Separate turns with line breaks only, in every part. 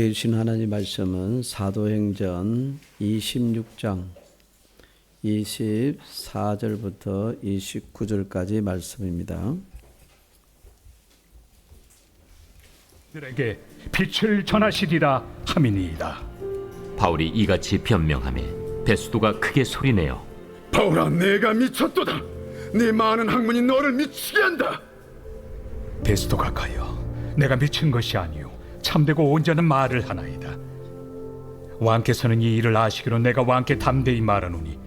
우리에게 주신 하나님 말씀은 사도행전 26장 24절부터 29절까지 말씀입니다.
들에게 빛을 전하시리라 함이니이다.
바울이 이같이 변명하매 베스도가 크게 소리내어
바울아, 내가 미쳤도다. 네 많은 학문이 너를 미치게 한다.
베스도가 가여 내가 미친 것이 아니요 참되고 온전한 말을 하나이다. 왕께서는 이 일을 아시기로 내가 왕께 담대히 말하노니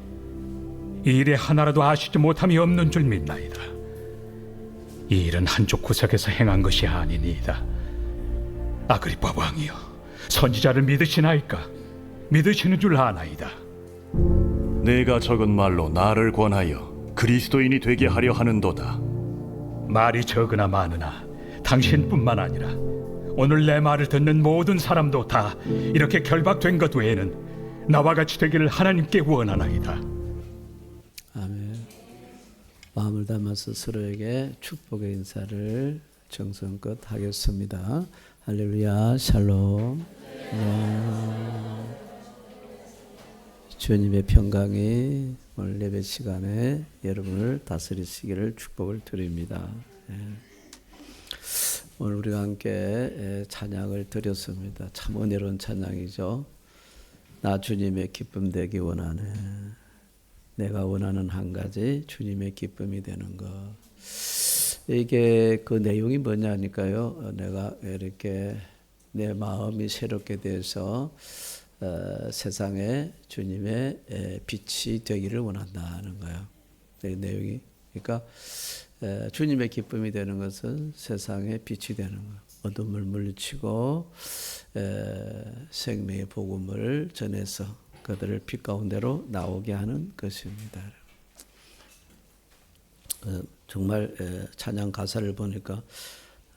이 일에 하나라도 아시지 못함이 없는 줄 믿나이다. 이 일은 한쪽 구석에서 행한 것이 아니니이다. 아그리빠 왕이여, 선지자를 믿으시나이까? 믿으시는 줄 아나이다.
내가 적은 말로 나를 권하여 그리스도인이 되게 하려 하는도다.
말이 적으나 많으나 당신뿐만 아니라 오늘 내 말을 듣는 모든 사람도 다 이렇게 결박된 것 외에는 나와 같이 되기를 하나님께 원하나이다.
아멘. 마음을 담아서 서로에게 축복의 인사를 정성껏 하겠습니다. 할렐루야, 샬롬. 주님의 평강이 오늘 예배 시간에 여러분을 다스리시기를 축복을 드립니다. 오늘 우리가 함께 찬양을 드렸습니다. 참 은혜로운 찬양이죠. 나 주님의 기쁨 되기 원하네. 내가 원하는 한 가지 주님의 기쁨이 되는 것. 이게 그 내용이 뭐냐니까요. 내가 이렇게 내 마음이 새롭게 돼서 세상에 주님의 빛이 되기를 원한다는 거예요. 이 내용이. 그러니까 주님의 기쁨이 되는 것은 세상에 빛이 되는 거예요. 어둠을 물리치고 생명의 복음을 전해서 그들을 빛 가운데로 나오게 하는 것입니다. 정말 찬양 가사를 보니까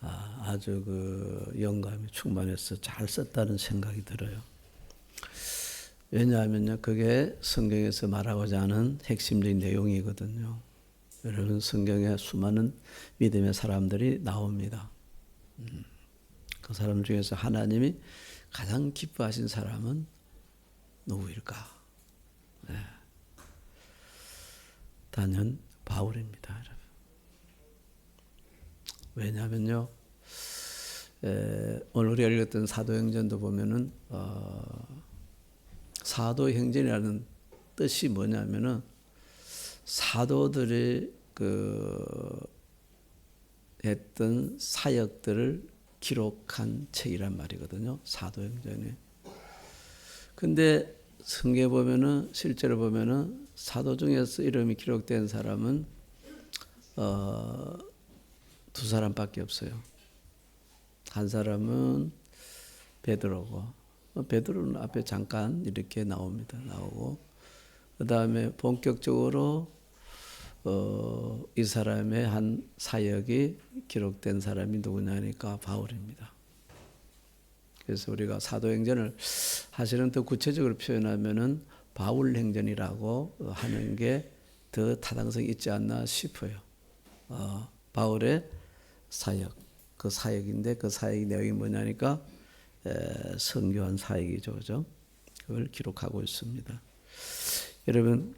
아주 그 영감이 충만해서 잘 썼다는 생각이 들어요. 왜냐하면요, 그게 성경에서 말하고자 하는 핵심적인 내용이거든요. 여러분, 성경에 수많은 믿음의 사람들이 나옵니다. 그 사람 중에서 하나님이 가장 기뻐하신 사람은 누구일까? 네. 단연 바울입니다, 여러분. 왜냐하면요, 오늘 우리가 읽었던 사도행전도 보면은 사도행전이라는 뜻이 뭐냐면은 사도들이 했던 사역들을 기록한 책이란 말이거든요. 사도행전이. 근데 성경에 보면은 실제로 보면은 사도 중에서 이름이 기록된 사람은 두 사람밖에 없어요. 한 사람은 베드로고, 베드로는 앞에 잠깐 이렇게 나옵니다. 나오고, 그 다음에 본격적으로 이 사람의 한 사역이 기록된 사람이 누구냐니까 바울입니다. 그래서 우리가 사도행전을 사실은 더 구체적으로 표현하면은 바울행전이라고 하는 게 더 타당성이 있지 않나 싶어요. 바울의 사역, 그 사역인데 그 사역의 내용이 뭐냐니까 선교한 사역이죠, 그죠? 그걸 기록하고 있습니다. 여러분,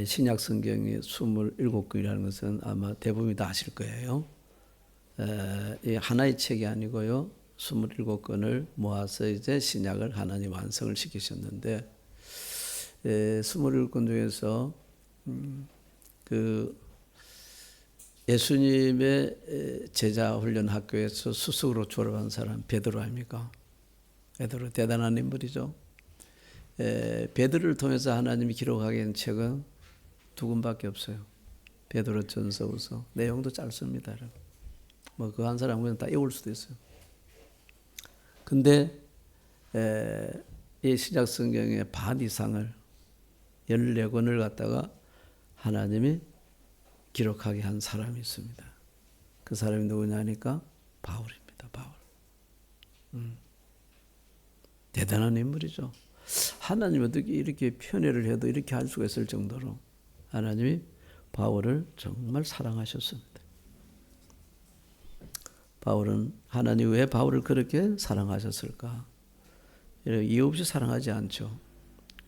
신약 성경이 27권이라는 것은 아마 대부분이 다 아실 거예요. 이 하나의 책이 아니고요, 27권을 모아서 이제 신약을 하나님 완성을 시키셨는데, 27권 중에서 그 예수님의 제자 훈련 학교에서 수석으로 졸업한 사람 베드로 아닙니까? 베드로 대단한 인물이죠. 베드로를 통해서 하나님이 기록하게 한 책은 두 권밖에 없어요. 베드로 전서후서. 내용도 짧습니다. 뭐 그 한 사람 그냥 다 외울 수도 있어요. 근데 이 신약 성경의 반 이상을 14권을 갖다가 하나님이 기록하게 한 사람이 있습니다. 그 사람이 누구냐니까 바울입니다. 바울. 대단한 인물이죠. 하나님이 어떻게 이렇게 편애를 해도 이렇게 할 수가 있을 정도로 하나님이 바울을 정말 사랑하셨습니다. 바울은 하나님 왜 바울을 그렇게 사랑하셨을까? 이유 없이 사랑하지 않죠.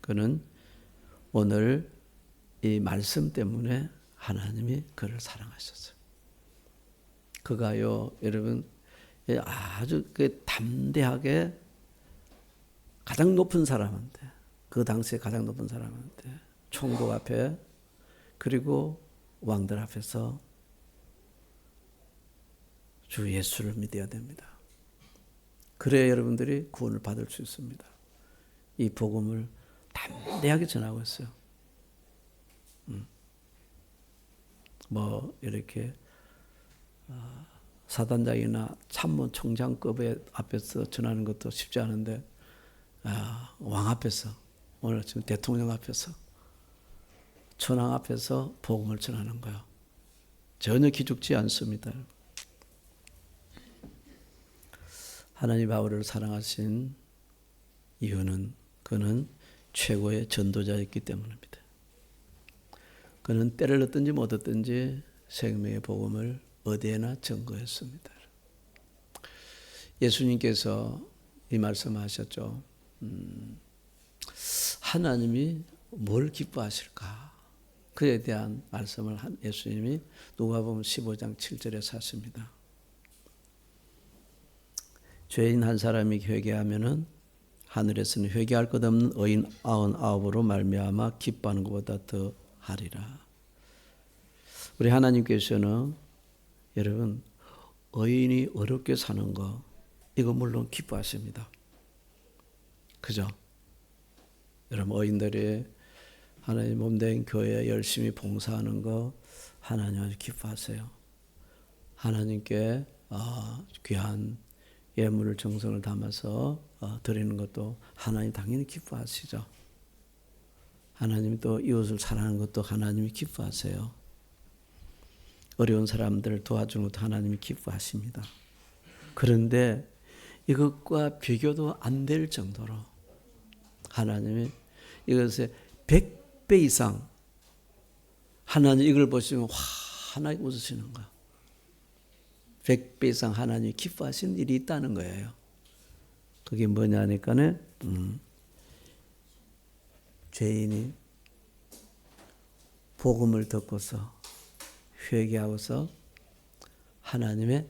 그는 오늘 이 말씀 때문에 하나님이 그를 사랑하셨어요. 그가요, 여러분, 아주 담대하게 가장 높은 사람한테, 그 당시에 가장 높은 사람한테, 총독 앞에, 그리고 왕들 앞에서 주 예수를 믿어야 됩니다. 그래야 여러분들이 구원을 받을 수 있습니다. 이 복음을 담대하게 전하고 있어요. 뭐 이렇게 사단장이나 참모총장급의 앞에서 전하는 것도 쉽지 않은데 왕 앞에서, 오늘 지금 대통령 앞에서, 천황 앞에서 복음을 전하는 거예요. 전혀 기죽지 않습니다. 하나님 바울을 사랑하신 이유는 그는 최고의 전도자였기 때문입니다. 그는 때를 얻든지 못 얻든지 생명의 복음을 어디에나 증거했습니다. 예수님께서 이 말씀하셨죠. 하나님이 뭘 기뻐하실까? 그에 대한 말씀을 예수님이 누가복음 15장 7절에서 하십니다. 죄인 한 사람이 회개하면은 하늘에서는 회개할 것 없는 의인 99으로 말미암아 기뻐하는 것보다 더 하리라. 우리 하나님께서는 여러분 의인이 어렵게 사는 거 이거 물론 기뻐하십니다. 그죠? 여러분 의인들이 하나님 몸된 교회에 열심히 봉사하는 거 하나님 아주 기뻐하세요. 하나님께 귀한 예물을 정성을 담아서 드리는 것도 하나님 당연히 기뻐하시죠. 하나님이 또 이웃을 사랑하는 것도 하나님이 기뻐하세요. 어려운 사람들을 도와주는 것도 하나님이 기뻐하십니다. 그런데 이것과 비교도 안 될 정도로 하나님이 이것에 100배 이상 하나님 이걸 보시면 환하게 웃으시는 거야. 100배 이상 하나님이 기뻐하시는 일이 있다는 거예요. 그게 뭐냐 하니까는 죄인이 복음을 듣고서 회개하고서 하나님의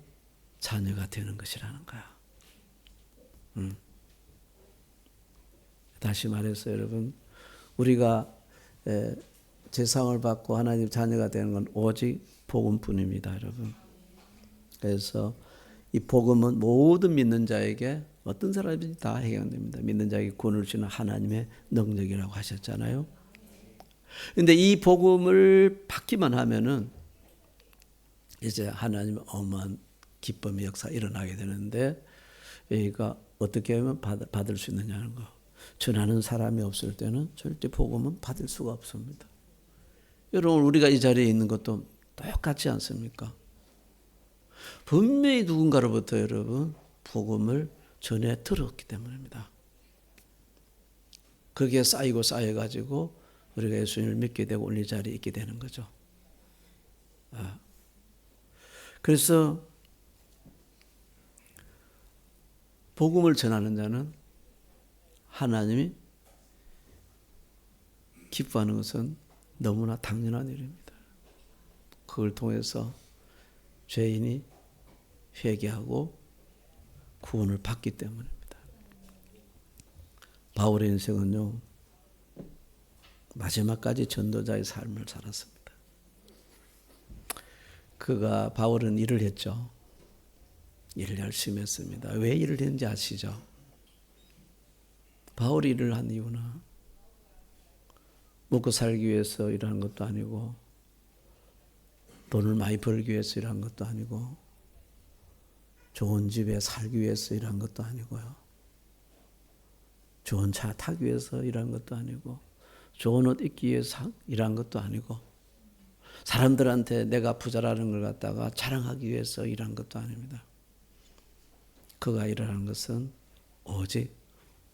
자녀가 되는 것이라는 거야. 다시 말해서 여러분 우리가 제상을 받고 하나님 자녀가 되는 건 오직 복음뿐입니다, 여러분. 그래서 이 복음은 모든 믿는 자에게 어떤 사람이든지 다 해당됩니다. 믿는 자에게 구원을 주시는 하나님의 능력이라고 하셨잖아요. 그런데 이 복음을 받기만 하면은 이제 하나님의 어마어마한 기쁨의 역사가 일어나게 되는데 여기가 어떻게 하면 받을 수 있느냐는 거. 전하는 사람이 없을 때는 절대 복음은 받을 수가 없습니다. 여러분 우리가 이 자리에 있는 것도 똑같지 않습니까? 분명히 누군가로부터 여러분 복음을 전해 들었기 때문입니다. 그게 쌓이고 쌓여가지고 우리가 예수님을 믿게 되고 오늘 이 자리에 있게 되는 거죠. 그래서 복음을 전하는 자는 하나님이 기뻐하는 것은 너무나 당연한 일입니다. 그걸 통해서 죄인이 회개하고 구원을 받기 때문입니다. 바울의 인생은요, 마지막까지 전도자의 삶을 살았습니다. 바울은 일을 했죠. 일을 열심히 했습니다. 왜 일을 했는지 아시죠? 바울이 일을 한 이유는 먹고 살기 위해서 일하는 것도 아니고 돈을 많이 벌기 위해서 일한 것도 아니고 좋은 집에 살기 위해서 일한 것도 아니고요. 좋은 차 타기 위해서 일한 것도 아니고 좋은 옷 입기 위해서 일한 것도 아니고 사람들한테 내가 부자라는 걸 갖다가 자랑하기 위해서 일한 것도 아닙니다. 그가 일하는 것은 오직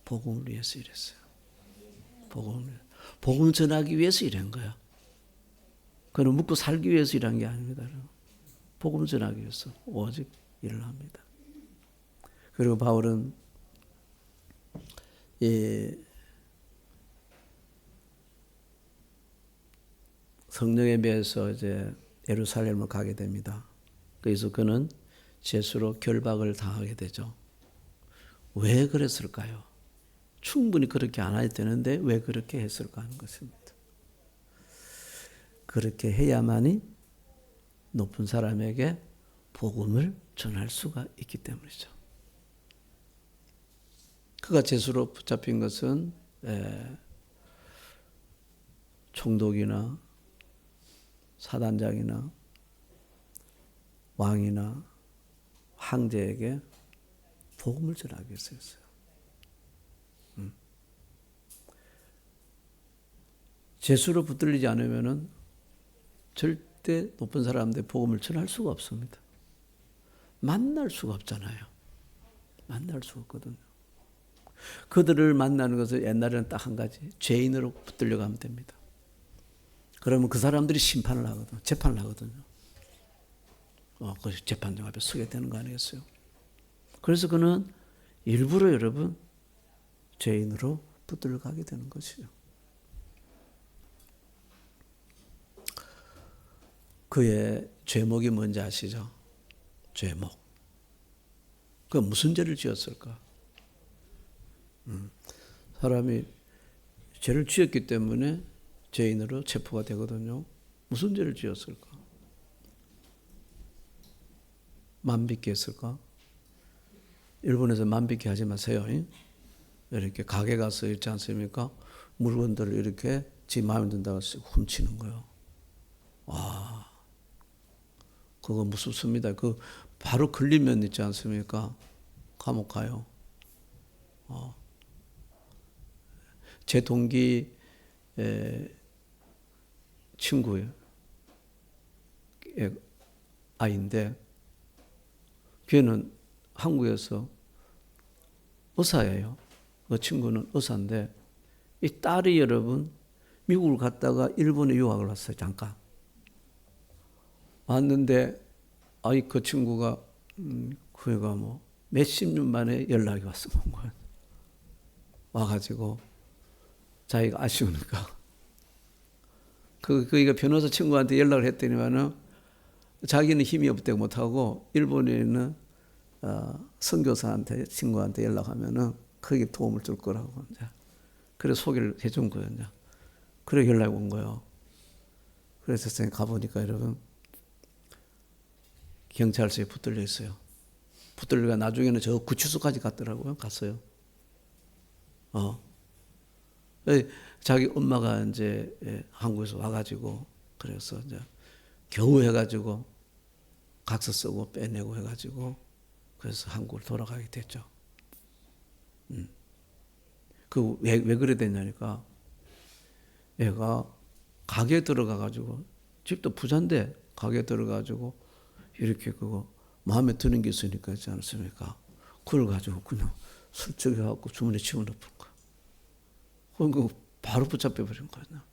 복음을 위해서 일했어요. 복음 전하기 위해서 일한 거야. 그는 먹고 살기 위해서 일한 게 아닙니다. 복음 전하기 위해서 오직 일을 합니다. 그리고 바울은 이 성령에 매여서 이제 예루살렘을 가게 됩니다. 그래서 그는 제수로 결박을 당하게 되죠. 왜 그랬을까요? 충분히 그렇게 안 해도 되는데 왜 그렇게 했을까 하는 것입니다. 그렇게 해야만이 높은 사람에게 복음을 전할 수가 있기 때문이죠. 그가 제수로 붙잡힌 것은 총독이나 사단장이나 왕이나 황제에게 복음을 전하기 위해서였어요. 제수로 붙들리지 않으면은 절대 높은 사람한테 복음을 전할 수가 없습니다. 만날 수가 없잖아요. 만날 수가 없거든요. 그들을 만나는 것은 옛날에는 딱 한 가지, 죄인으로 붙들려 가면 됩니다. 그러면 그 사람들이 심판을 하거든요. 재판을 하거든요. 그 재판장 앞에 서게 되는 거 아니겠어요? 그래서 그는 일부러 여러분 죄인으로 붙들려 가게 되는 것이죠. 그의 죄목이 뭔지 아시죠? 죄목. 그 무슨 죄를 지었을까? 사람이 죄를 지었기 때문에 죄인으로 체포가 되거든요. 무슨 죄를 지었을까? 만비키 했을까? 일본에서 만비키 하지 마세요. 이렇게 가게 가서 있지 않습니까? 물건들을 이렇게 지 마음에 든다고 훔치는 거예요. 와, 그거 무섭습니다. 그 바로 걸리면 있지 않습니까? 감옥 가요. 제 동기 친구의 아이인데 걔는 한국에서 의사예요. 그 친구는 의사인데 이 딸이 여러분 미국을 갔다가 일본에 유학을 왔어요. 잠깐. 왔는데 그 친구가 그애가 뭐 몇십 년 만에 연락이 왔어 본 거예요. 와가지고 자기가 아쉬우니까 그니까 변호사 친구한테 연락을 했더니만은 자기는 힘이 없다고 못하고 일본에 있는 선교사한테 친구한테 연락하면은 거기에 도움을 줄 거라고 이제 그래서 소개를 해준 거예요. 이제 그래 연락이 온 거예요. 그래서 제가 가보니까 여러분 경찰서에 붙들려 있어요. 붙들려가 나중에는 저 구치소까지 갔더라고요. 갔어요. 자기 엄마가 이제 한국에서 와가지고 그래서 이제 겨우 해가지고 각서 쓰고 빼내고 해가지고 그래서 한국을 돌아가게 됐죠. 왜 그래 됐냐니까 얘가 가게에 들어가가지고 집도 부자인데 가게에 들어가가지고 이렇게 그거 마음에 드는 게 있으니까 있지 않습니까? 그걸 가지고 그냥 술쩍해갖고 주머니에 집어넣은 거야. 그거 바로 붙잡혀 버린 거야.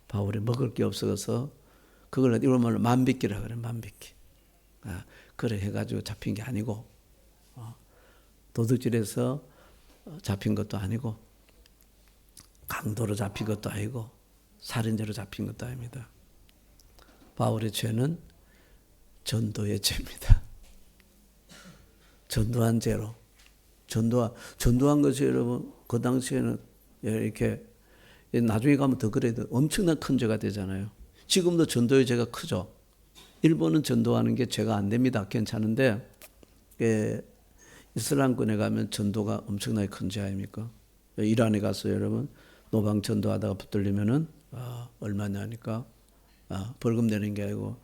바울이 먹을 게 없어서 그걸 이런 말로 만비끼라 그래. 만비끼. 그래 해가지고 잡힌 게 아니고 도둑질해서 잡힌 것도 아니고 강도로 잡힌 것도 아니고 살인죄로 잡힌 것도 아닙니다. 바울의 죄는 전도의 죄입니다. 전도한 죄로. 전도한 것이 여러분, 그 당시에는 이렇게, 나중에 가면 더 그래도 엄청난 큰 죄가 되잖아요. 지금도 전도의 죄가 크죠. 일본은 전도하는 게 죄가 안 됩니다. 괜찮은데, 이슬람권에 가면 전도가 엄청나게 큰 죄 아닙니까? 이란에 가서 여러분, 노방 전도하다가 붙들리면은, 얼마냐 하니까, 벌금 내는 게 아니고,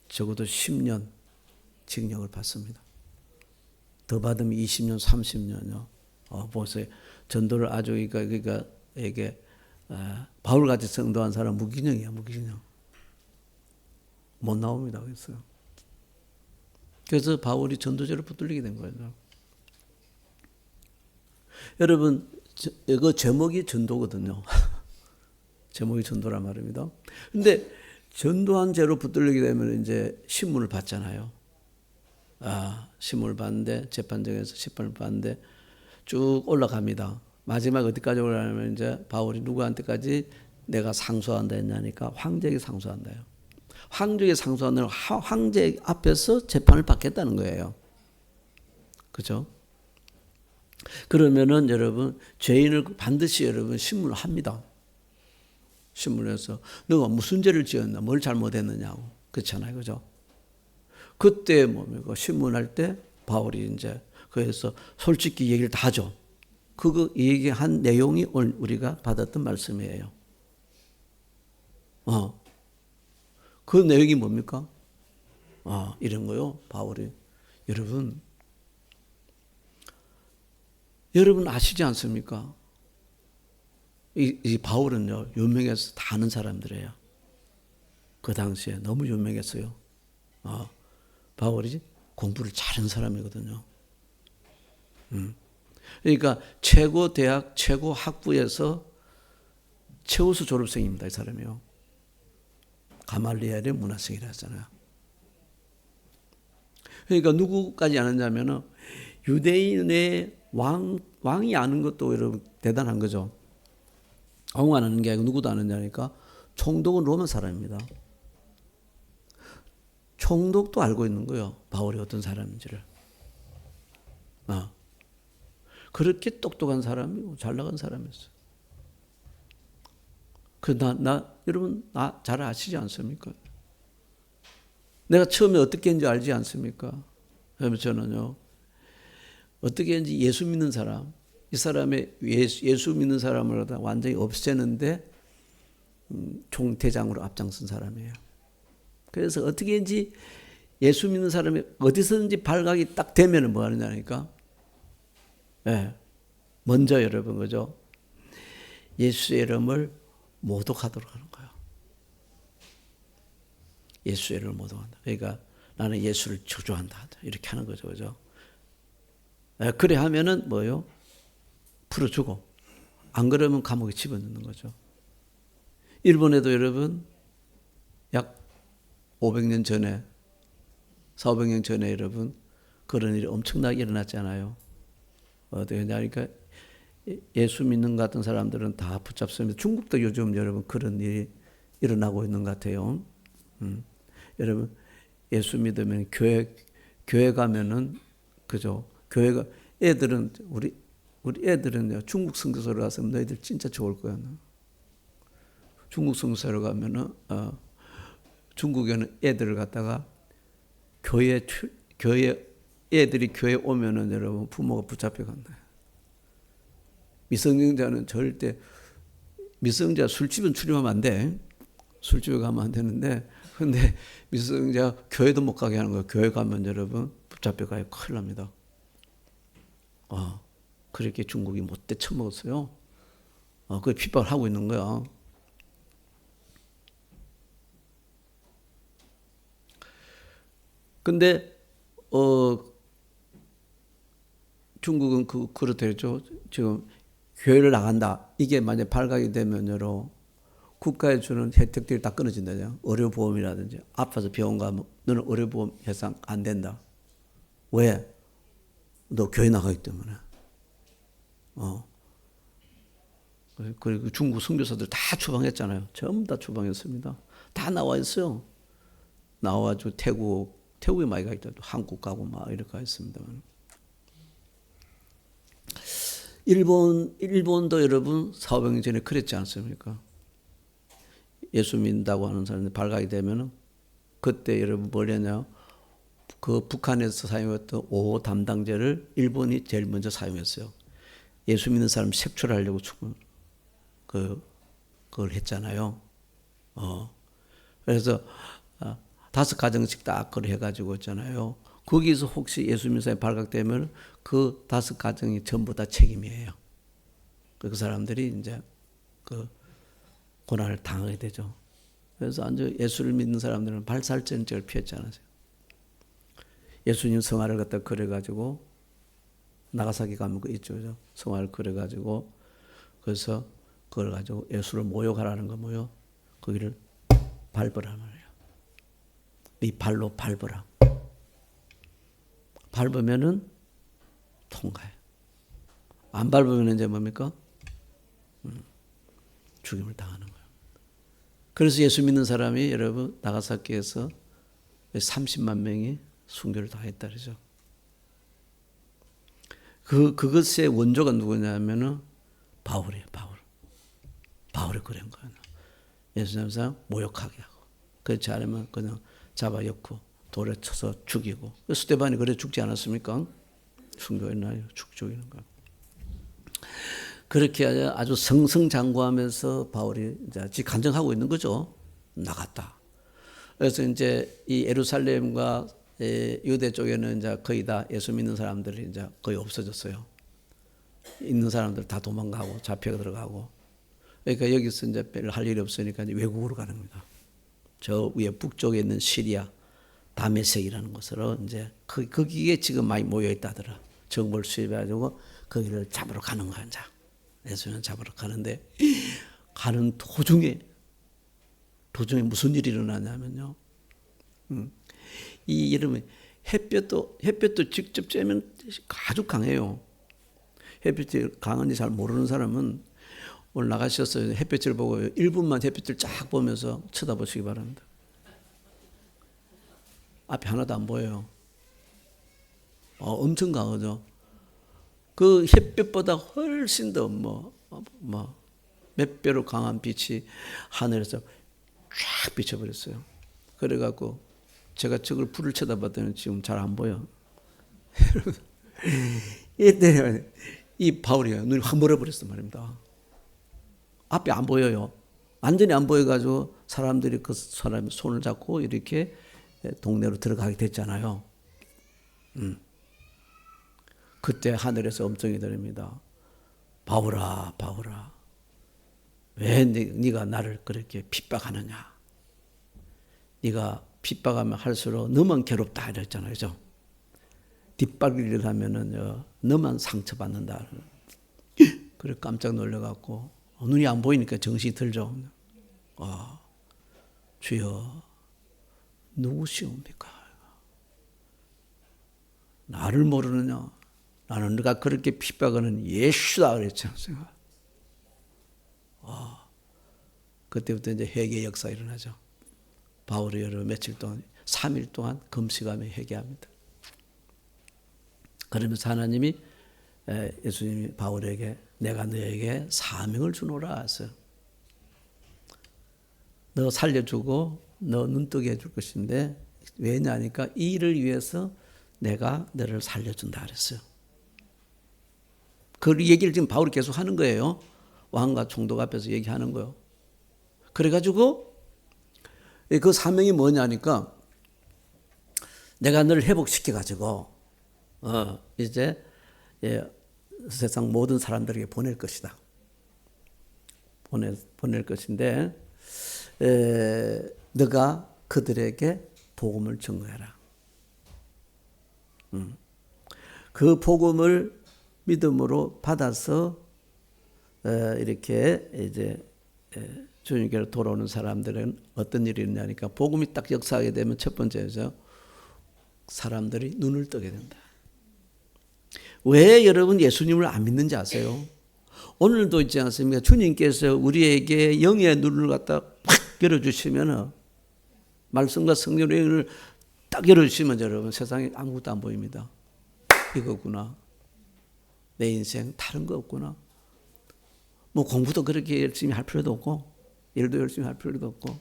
적어도 10년 징역을 받습니다. 더 받으면 20년, 30년요. 보세요. 전도를 아주, 그러니까, 이게, 바울같이 전도한 사람 무기징역이야, 무기징역. 못 나옵니다. 그래서 바울이 전도죄로 붙들리게 된 거예요. 여러분, 이거 제목이 전도거든요. 제목이 전도란 말입니다. 근데 전두환 죄로 붙들리게 되면 이제 신문을 받잖아요. 신문을 받는데 재판정에서 심판을 받는데 쭉 올라갑니다. 마지막 어디까지 올라가냐면 이제 바울이 누구한테까지 내가 상소한다 했냐니까 황제에게 상소한다요. 황제에게 상소하는 황제 앞에서 재판을 받겠다는 거예요. 그죠? 그러면은 여러분 죄인을 반드시 여러분 신문을 합니다. 신문에서 너가 무슨 죄를 지었나, 뭘 잘못했느냐고 그렇잖아요, 그죠? 그때 뭡니까 신문할 때 바울이 이제 그래서 솔직히 얘기를 다 하죠. 그거 얘기한 내용이 오늘 우리가 받았던 말씀이에요. 그 내용이 뭡니까? 이런 거요. 바울이 여러분 아시지 않습니까? 이 바울은요 유명해서 다 아는 사람들이에요. 그 당시에 너무 유명했어요. 바울이 공부를 잘하는 사람이거든요. 그러니까 최고 대학 최고 학부에서 최우수 졸업생입니다. 이 사람이요. 가말리엘의 문화생이라 했잖아요. 그러니까 누구까지 아느냐면은 유대인의 왕이 아는 것도 여러분 대단한 거죠. 왕 아는 게 아니고 누구도 아느냐니까 총독은 로마 사람입니다. 총독도 알고 있는 거예요. 바울이 어떤 사람인지를. 그렇게 똑똑한 사람이고 잘 나간 사람이었어요. 여러분 나 잘 아시지 않습니까? 내가 처음에 어떻게 했는지 알지 않습니까? 그러면 저는요 어떻게 했는지 예수 믿는 사람, 이 사람의 예수 믿는 사람을 완전히 없애는데 총대장으로 앞장선 사람이에요. 그래서 어떻게 했는지 예수 믿는 사람이 어디서든지 발각이 딱 되면 뭐 하느냐니까. 먼저 여러분 그죠? 예수의 이름을 모독하도록 하는 거예요. 예수의 이름을 모독한다. 그러니까 나는 예수를 저주한다. 이렇게 하는 거죠. 그죠? 그래 하면은 뭐요? 풀어주고 안 그러면 감옥에 집어넣는 거죠. 일본에도 여러분 약 500년 전에 400년 전에 여러분 그런 일이 엄청나게 일어났잖아요. 어떻게 하냐니까 예수 믿는 것 같은 사람들은 다 붙잡습니다. 중국도 요즘 여러분 그런 일이 일어나고 있는 것 같아요. 여러분 예수 믿으면 교회 가면은 그죠? 교회가 애들은 우리 애들은요 중국 선교사로 가서 너희들 진짜 좋을 거야. 중국 선교사로 가면은 중국에는 애들을 갖다가 교회 애들이 교회 오면은 여러분 부모가 붙잡혀 간다. 미성년자는 절대 미성년자 술집은 출입하면 안 돼. 술집에 가면 안 되는데 근데 미성년자 교회도 못 가게 하는 거예요. 교회 가면 여러분 붙잡혀 가요. 큰일 납니다. 그렇게 중국이 못돼 처먹었어요. 그 핍박을 하고 있는 거야. 근데 중국은 그렇대죠. 지금 교회를 나간다. 이게 만약 발각이 되면요, 국가에 주는 혜택들이 다 끊어진다죠. 의료보험이라든지 아파서 병원 가면 너는 의료보험 해상 안 된다. 왜? 너 교회 나가기 때문에. 그리고 중국 선교사들 다 추방했잖아요. 전부 다 추방했습니다. 다 나와 있어요. 나와가지고 태국에 많이 가 있다. 한국 가고 막 이렇게 가 있습니다. 일본도 여러분 400년 전에 그랬지 않습니까? 예수 믿는다고 하는 사람들 발각이 되면은 그때 여러분 뭘 했냐? 그 북한에서 사용했던 5호 담당제를 일본이 제일 먼저 사용했어요. 예수 믿는 사람 색출하려고 그걸 했잖아요. 그래서 5가정씩 딱 그걸 해가지고 있잖아요. 거기서 혹시 예수 믿는 사람이 발각되면 그 5가정이 전부 다 책임이에요. 그 사람들이 이제 그 고난을 당하게 되죠. 그래서 완전 예수를 믿는 사람들은 발살전쟁을 피했지 않았어요. 예수님 성화를 갖다 그려가지고 나가사키 가면 그 있죠, 그죠? 성화를 그려가지고 그래서 그걸 가지고 예수를 모욕하라는 거 뭐요? 거기를 밟으라 말이에요. 네 발로 밟으라. 밟으면은 통과해. 안 밟으면 이제 뭡니까? 죽임을 당하는 거예요. 그래서 예수 믿는 사람이 여러분 나가사키에서 30만 명이 순교를 다 했다 그러죠. 그것의 원조가 누구냐면은 바울이에요. 바울이 그런 거예요. 예수님 사람 모욕하게 하고 그렇지 않으면 그냥 잡아 엮고 돌에 쳐서 죽이고 스데반이 그래 죽지 않았습니까? 순교했나요? 죽이는 거. 그렇게 아주 승승장구하면서 바울이 이제 간증하고 있는 거죠. 나갔다. 그래서 이제 이 예루살렘과 유대 쪽에는 이제 거의 다 예수 믿는 사람들이 이제 거의 없어졌어요. 있는 사람들 다 도망가고 잡혀 들어가고. 그러니까 여기서 이제 별 할 일이 없으니까 이제 외국으로 가는 겁니다. 저 위에 북쪽에 있는 시리아 다메섹이라는 곳으로 이제 거기에 지금 많이 모여 있다더라. 정보를 수집해가지고 거기를 잡으러 가는 거야. 이제 예수님 잡으러 가는데 가는 도중에 무슨 일이 일어나냐면요. 이 여러분 햇볕도 직접 쬐면 아주 강해요. 햇빛이 강한지 잘 모르는 사람은 오늘 나가셨어요. 햇빛을 보고 1분만 햇빛을 쫙 보면서 쳐다보시기 바랍니다. 앞에 하나도 안 보여요. 엄청 강하죠. 그 햇빛보다 훨씬 더 몇 배로 강한 빛이 하늘에서 쫙 비춰버렸어요. 그래갖고 제가 저걸 불을 쳐다봤더니 지금 잘 안 보여. 이때 이 바울이요. 눈이 확 멀어버렸단 말입니다. 앞이 안 보여요. 완전히 안 보여가지고 사람들이 그 사람의 손을 잡고 이렇게 동네로 들어가게 됐잖아요. 그때 하늘에서 음성이 들립니다. 바울아, 바울아, 왜 네가 나를 그렇게 핍박하느냐? 네가 핍박하면 할수록 너만 괴롭다 이랬잖아요, 그죠? 뒷발길을 하면은 너만 상처받는다. 그래 깜짝 놀래갖고 눈이 안 보이니까 정신이 들죠. 주여 누구시옵니까? 나를 모르느냐? 나는 네가 그렇게 핍박하는 예수다 그랬잖아요. 그때부터 이제 회개 역사 일어나죠. 바울이 여러 며칠 동안 3일 동안 금식하며 회개합니다. 그러면서 하나님이 예수님이 바울에게 내가 너에게 사명을 주노라 하셨어요. 너 살려주고 너 눈뜨게 해줄 것인데 왜냐니까 이 일을 위해서 내가 너를 살려준다 그랬어요. 그 얘기를 지금 바울이 계속 하는 거예요. 왕과 총독 앞에서 얘기하는 거예요. 그래가지고 그 사명이 뭐냐니까 내가 너를 회복시켜가지고 이제 세상 모든 사람들에게 보낼 것이다. 보낼 것인데 너가 그들에게 복음을 증거해라. 그 복음을 믿음으로 받아서 이렇게 이제 주님께로 돌아오는 사람들은 어떤 일이 있냐니까 복음이 딱 역사하게 되면 첫 번째죠. 사람들이 눈을 뜨게 된다. 왜 여러분 예수님을 안 믿는지 아세요? 오늘도 있지 않습니까? 주님께서 우리에게 영의 눈을 갖다 확 열어주시면 말씀과 성령의 눈을 딱 열어주시면 여러분 세상에 아무것도 안 보입니다. 이거구나. 내 인생 다른 거 없구나. 뭐 공부도 그렇게 열심히 할 필요도 없고 일도 열심히 할 필요도 없고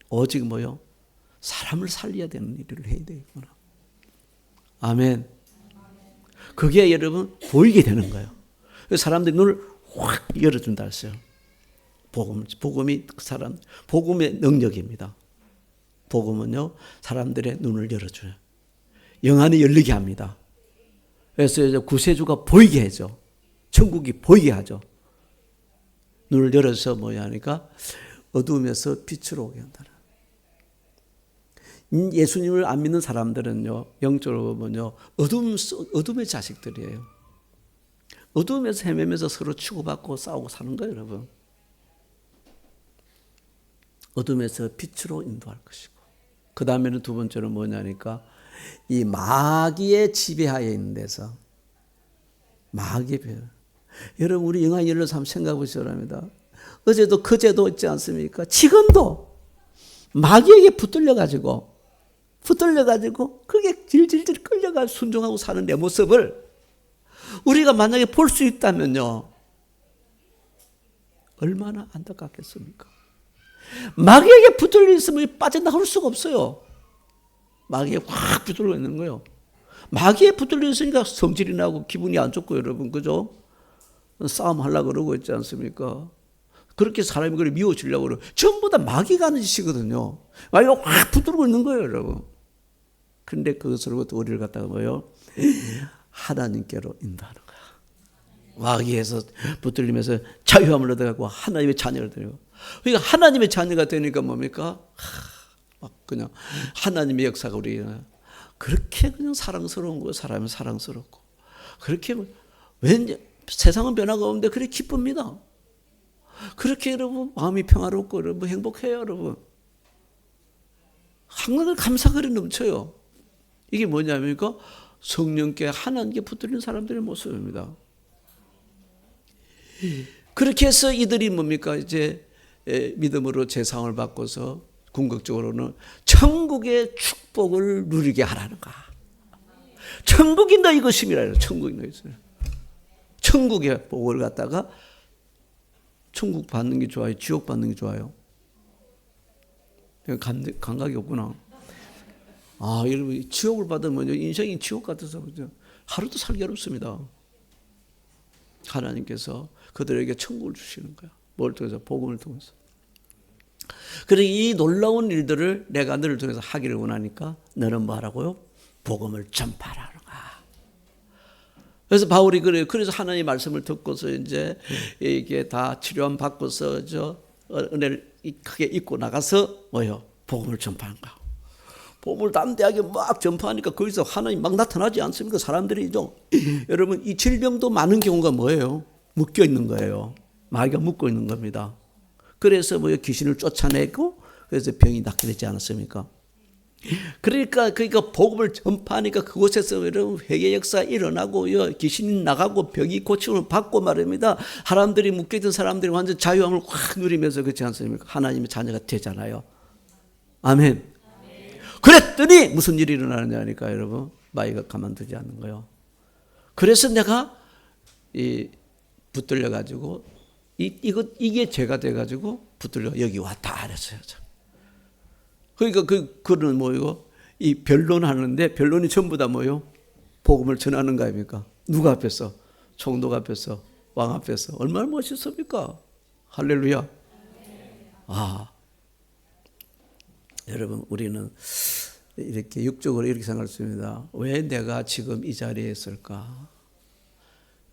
오직 뭐요? 사람을 살려야 되는 일을 해야 되겠구나. 아멘. 그게 여러분 보이게 되는 거예요. 사람들이 눈을 확 열어준다 했어요. 복음이 복음의 능력입니다. 복음은요 사람들의 눈을 열어줘요. 영안이 열리게 합니다. 그래서 이제 구세주가 보이게 하죠. 천국이 보이게 하죠. 눈을 열어서 뭐야 하니까 어두움에서 빛으로 오게 한다. 예수님을 안 믿는 사람들은요 영적으로 보면요 어둠의 자식들이에요. 어둠에서 헤매면서 서로 치고받고 싸우고 사는 거예요, 여러분. 어둠에서 빛으로 인도할 것이고, 그 다음에는 두 번째는 뭐냐니까 이 마귀의 지배하에 있는 데서, 마귀의 배. 여러분 우리 영화 13 생각해 보시기 바랍니다. 어제도 그제도 있지 않습니까? 지금도 마귀에게 붙들려가지고 그게 질질질 끌려가 순종하고 사는 내 모습을 우리가 만약에 볼 수 있다면요, 얼마나 안타깝겠습니까? 마귀에게 붙들려 있으면 빠져나올 수가 없어요. 마귀에 확 붙들려 있는 거예요. 마귀에 붙들려 있으니까 성질이 나고 기분이 안 좋고, 여러분 그죠? 싸움 하려고 그러고 있지 않습니까? 그렇게 사람이 그걸 미워지려고 그러고, 전부 다 마귀가 하는 짓이거든요. 마귀가 확 붙들고 있는 거예요, 여러분. 그런데 그것으로부터 우리를 갖다가 뭐요? 하나님께로 인도하는 거야. 마귀에서 붙들리면서 자유함을 얻어가고 하나님의 자녀를 되고, 그러니까 하나님의 자녀가 되니까 뭡니까? 막 그냥 하나님의 역사가 우리 그렇게 그냥 사랑스러운 거예요. 사람이 사랑스럽고 그렇게 왠지 세상은 변화가 없는데 그렇게 기쁩니다. 그렇게 여러분 마음이 평화롭고 여러분 행복해요, 여러분. 항상 감사가 넘쳐요. 이게 뭐냐면요, 성령께 하나님께 붙들린 사람들의 모습입니다. 그렇게 해서 이들이 뭡니까? 이제 믿음으로 제사함을 받고서 궁극적으로는 천국의 축복을 누리게 하라는가. 천국이 너희 것임이라 해요. 천국이 너희 것임이라. 천국의 복을 갖다가 천국 받는 게 좋아요? 지옥 받는 게 좋아요? 감각이 없구나. 아, 여러분, 지옥을 받으면 인생이 지옥 같아서 하루도 살기 어렵습니다. 하나님께서 그들에게 천국을 주시는 거야. 뭘 통해서? 복음을 통해서. 그리고 이 놀라운 일들을 내가 너를 통해서 하기를 원하니까 너는 뭐 하라고요? 복음을 전파하라는 거야. 그래서 바울이 그래요. 그래서 하나님의 말씀을 듣고서 이제 이게 다 치료함 받고서 은혜를 크게 입고 나가서 뭐요? 복음을 전파하는 거야. 복음을 담대하게 막 전파하니까 거기서 하나님 막 나타나지 않습니까? 사람들이죠. 여러분, 이 질병도 많은 경우가 뭐예요? 묶여 있는 거예요. 마귀가 묶고 있는 겁니다. 그래서 뭐요? 귀신을 쫓아내고 그래서 병이 낫게 되지 않았습니까? 그러니까 복음을 전파하니까 그곳에서 여러분 회개 역사 일어나고요, 귀신이 나가고 병이 고침을 받고 말입니다. 사람들이 묶여있던 사람들이 완전 자유함을 확 누리면서 그렇지 않습니까? 하나님의 자녀가 되잖아요. 아멘. 그랬더니 무슨 일이 일어나느냐니까 여러분, 마귀가 가만두지 않는 거예요. 그래서 내가 붙들려 가지고 이게 죄가 돼 가지고 붙들려 여기 왔다 그랬어요. 그러니까 그는 뭐요? 이 변론하는데 변론이 전부 다 뭐요? 복음을 전하는 거 아닙니까? 누가 앞에서? 총독 앞에서, 왕 앞에서. 얼마나 멋있습니까? 할렐루야. 아, 여러분, 우리는 이렇게 육적으로 이렇게 생각했습니다. 왜 내가 지금 이 자리에 있을까?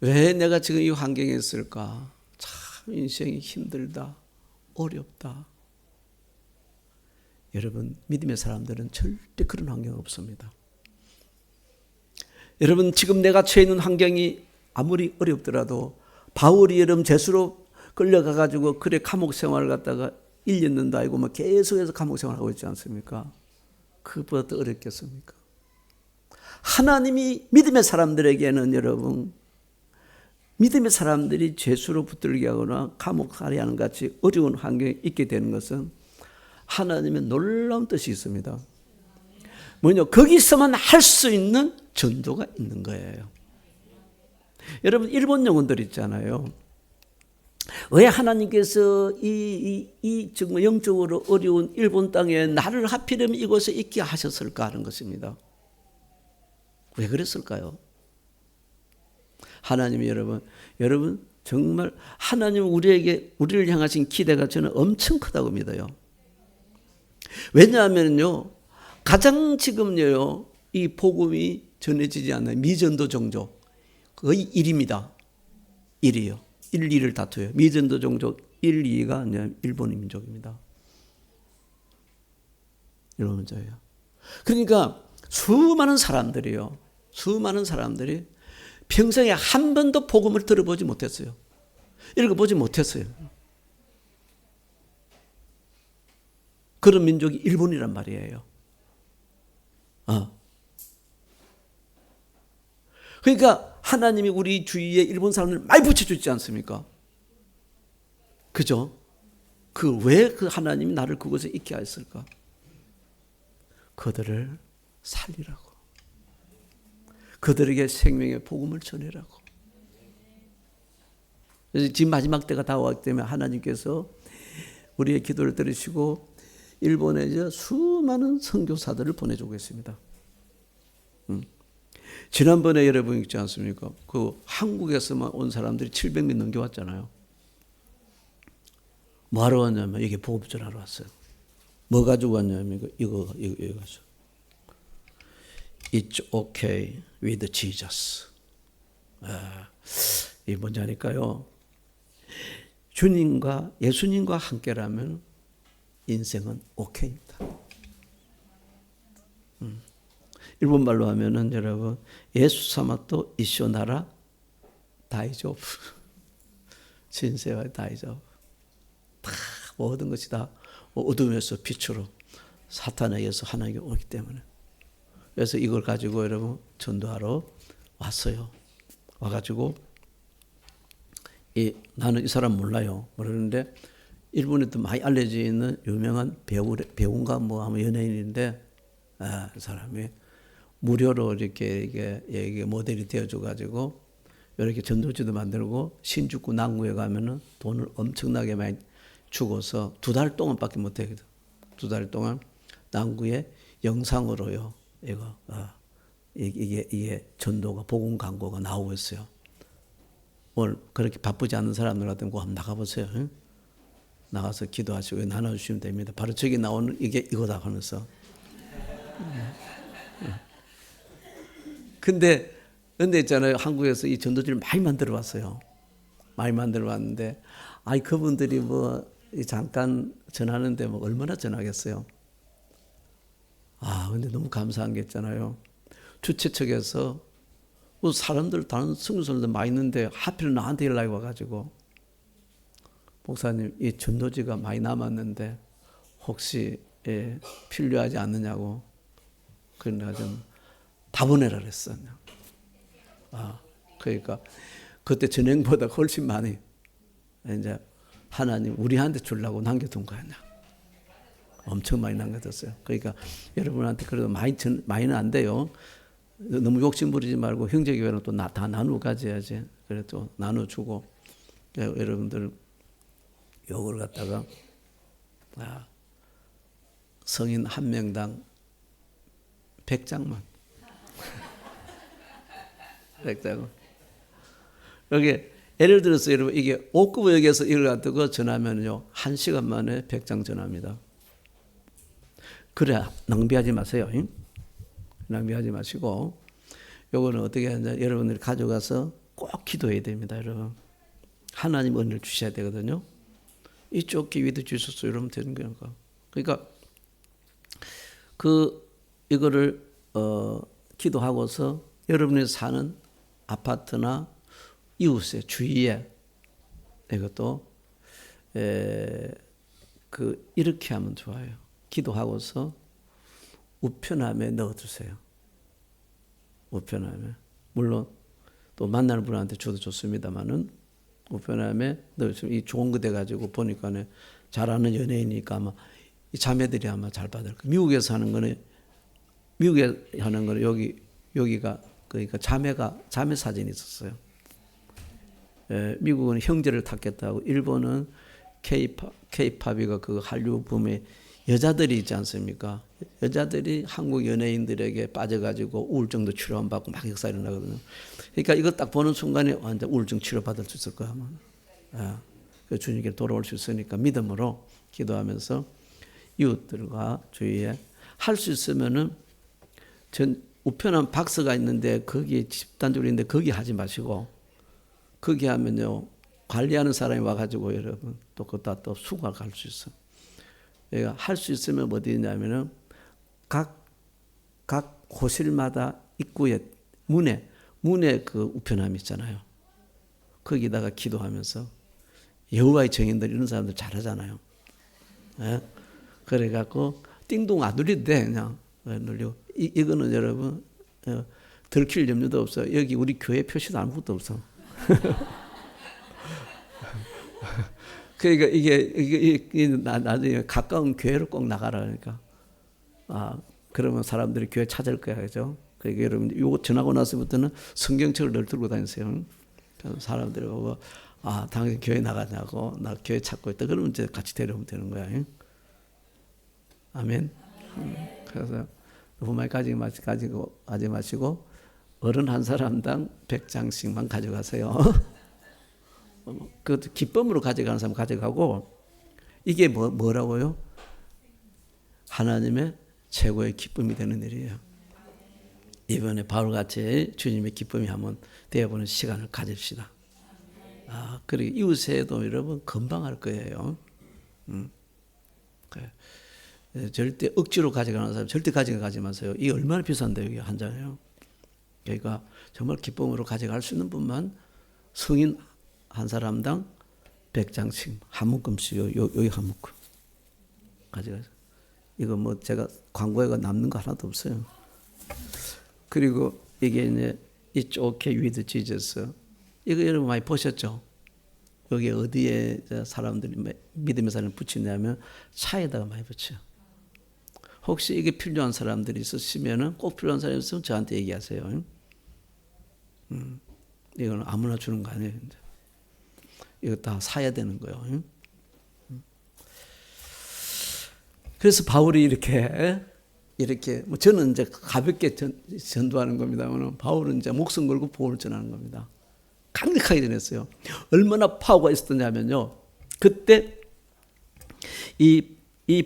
왜 내가 지금 이 환경에 있을까? 참 인생이 힘들다, 어렵다. 여러분, 믿음의 사람들은 절대 그런 환경 없습니다. 여러분, 지금 내가 처해 있는 환경이 아무리 어렵더라도 바울이 여러분 제수로 끌려가가지고 그래 감옥 생활을 갖다가 1년도 아니고 뭐 계속해서 감옥 생활하고 있지 않습니까? 그것보다 더 어렵겠습니까? 하나님이 믿음의 사람들에게는 여러분, 믿음의 사람들이 죄수로 붙들게 하거나 감옥살이 하는 같이 어려운 환경에 있게 되는 것은 하나님의 놀라운 뜻이 있습니다. 뭐냐? 거기서만 할 수 있는 전도가 있는 거예요. 여러분, 일본 영혼들 있잖아요. 왜 하나님께서 이 정말 영적으로 어려운 일본 땅에 나를 하필이면 이곳에 있게 하셨을까 하는 것입니다. 왜 그랬을까요? 하나님이 여러분 정말 하나님은 우리를 향하신 기대가 저는 엄청 크다고 믿어요. 왜냐하면요, 가장 지금요 이 복음이 전해지지 않는 미전도 종족 거의 1위입니다. 1위요. 1, 2를 다투어요. 미전도 종족 1, 2가 일본 민족입니다. 일본 민족이에요. 그러니까 수많은 사람들이 평생에 한 번도 복음을 들어보지 못했어요. 읽어보지 못했어요. 그런 민족이 일본이란 말이에요. 그러니까 하나님이 우리 주위에 일본 사람들 많이 붙여주지 않습니까? 그죠? 왜 그 하나님이 나를 그곳에 있게 하였을까? 그들을 살리라고. 그들에게 생명의 복음을 전해라고. 그래서 지금 마지막 때가 다가왔기 때문에 하나님께서 우리의 기도를 들으시고 일본에 이제 수많은 선교사들을 보내주고 있습니다. 지난번에 여러분 있지 않습니까? 그 한국에서만 온 사람들이 700명 넘겨왔잖아요. 뭐 하러 왔냐면 이게 복음 전하러 왔어요. 뭐 가지고 왔냐면 이거 가지고. It's okay with Jesus. 이게 뭔지 아닐까요? 예수님과 함께라면 인생은 오케이입니다. 일본말로 하면은 여러분 예수 사마토 이쇼나라 다이조브. 신세와 다이조브. 다 모든 것이 다 어둠에서 빛으로 사탄에 의해서 하나님께 오기 때문에. 그래서 이걸 가지고 여러분 전도하러 왔어요. 와가지고 나는 이 사람 몰라요. 모르는데 일본에도 많이 알려져 있는 유명한 배우인가 뭐 아마 연예인인데 그 사람이 무료로 이게 모델이 되어줘가지고 이렇게 전도지도 만들고 신주쿠 남구에 가면은 돈을 엄청나게 많이 주고서 2달 동안밖에 못 하거든. 2달 동안 남구에 영상으로요. 이게 전도가 복음 광고가 나오고 있어요. 오늘 그렇게 바쁘지 않은 사람들 같은 거 한번 나가보세요. 응? 나가서 기도하시고 나눠주시면 됩니다. 바로 저기 나오는 이거다 하면서. 근데 있잖아요. 한국에서 이 전도지를 많이 만들어 왔어요. 많이 만들어 왔는데, 그분들이 뭐 잠깐 전하는데 뭐 얼마나 전하겠어요. 근데 너무 감사한 게 있잖아요. 주최 측에서 뭐 사람들 다른 성교사들도 많이 있는데 하필 나한테 연락이 와가지고 목사님 이 전도지가 많이 남았는데 혹시 필요하지 않느냐고 그러니까 좀 다 보내라 그랬어요. 그러니까 그때 전행보다 훨씬 많이 이제 하나님 우리한테 주려고 남겨둔 거야. 엄청 많이 남겨뒀어요. 그러니까 여러분한테 그래도 많이는 안 돼요. 너무 욕심 부리지 말고 형제교회는 또 다 나누어 가져야지. 그래 또 나눠주고 여러분들 요걸 갖다가 성인 한 명당 100장만 100장만 여기 예를 들어서 여러분 이게 옥구역에서 이걸 갖다가 전하면요 1시간 만에 100장 전합니다. 그래 낭비하지 마세요. 낭비하지 마시고 요거는 어떻게 하냐 여러분들이 가져가서 꼭 기도해야 됩니다. 여러분 하나님 은혜를 주셔야 되거든요. 이쪽 기회도 주셨어요. 이러면 되는 거니까. 그러니까 이거를 기도하고서 여러분이 사는 아파트나 이웃의 주위에 이것도 이렇게 하면 좋아요. 기도하고서 우편함에 넣어두세요. 우편함에 물론 또 만나는 분한테 줘도 좋습니다만은 우편함에 넣으시면 이 좋은 거 돼 가지고 보니까 잘 아는 연예인이니까 아마 이 자매들이 아마 잘 받을 거예요. 미국에 하는 거는 여기가 그러니까 자매 사진이 있었어요. 미국은 형제를 탔겠다고 일본은 K-팝이가 그 한류 붐에 여자들이 있지 않습니까? 여자들이 한국 연예인들에게 빠져가지고 우울증도 치료받고 막 역사 일어나거든요. 그러니까 이거 딱 보는 순간에 완전 우울증 치료받을 수 있을 거야. 주님께 돌아올 수 있으니까 믿음으로 기도하면서 이웃들과 주위에 할 수 있으면은 우편한 박스가 있는데 거기 집단적으로 있는데 거기 하지 마시고 거기 하면요 관리하는 사람이 와가지고 여러분 또 그것도 또 수고가 갈 수 있어. 할 수 있으면 어디 있냐면은 각 호실마다 입구에 문에 그 우편함이 있잖아요. 거기다가 기도하면서 여호와의 증인들 이런 사람들 잘하잖아요. 그래갖고 띵동 안 눌려도 돼. 그냥 눌리고. 이거는 여러분 들킬 염려도 없어. 여기 우리 교회 표시도 아무것도 없어. 그러니까 이게 나중에 가까운 교회로 꼭 나가라 그러니까. 그러면 사람들이 교회 찾을 거야, 그죠? 그러니까 여러분 이거 전하고 나서부터는 성경책을 늘 들고 다니세요. 사람들이 보고 당신 교회 나가냐고, 나 교회 찾고 있다. 그러면 이제 같이 데려오면 되는 거야. 아멘. 그래서 너무 많이 가지고 하지 마시고 어른 한 사람당 100장씩만 가져가세요. 그 기쁨으로 가져가는 사람 가져가고 이게 뭐라고요? 하나님의 최고의 기쁨이 되는 일이에요. 이번에 바울같이 주님의 기쁨이 한번 되어보는 시간을 가집시다. 그리고 이웃에도 여러분 금방 할 거예요. 절대 억지로 가져가는 사람 절대 가져가지 마세요. 이게 얼마나 비싼데요, 이게 한 잔이요. 그러니까 정말 기쁨으로 가져갈 수 있는 분만 성인 한 사람당 100장씩 한 묶음씩요. 여기 한 묶음 가져가세요. 이거 뭐 제가 광고에 남는 거 하나도 없어요. 그리고 이게 이제 It's okay with Jesus. 이거 여러분 많이 보셨죠? 여기 어디에 사람들이 믿음의 사람을 붙이냐면 차에다가 많이 붙여요. 혹시 이게 필요한 사람들이 있으시면은 꼭 필요한 사람이 있으면 저한테 얘기하세요. 이거는 아무나 주는 거 아니에요. 이거 다 사야 되는 거예요. 그래서 바울이 이렇게 뭐 저는 이제 가볍게 전도하는 겁니다만 바울은 이제 목숨 걸고 복음을 전하는 겁니다. 강력하게 전했어요. 얼마나 파워가 있었냐면요. 그때 이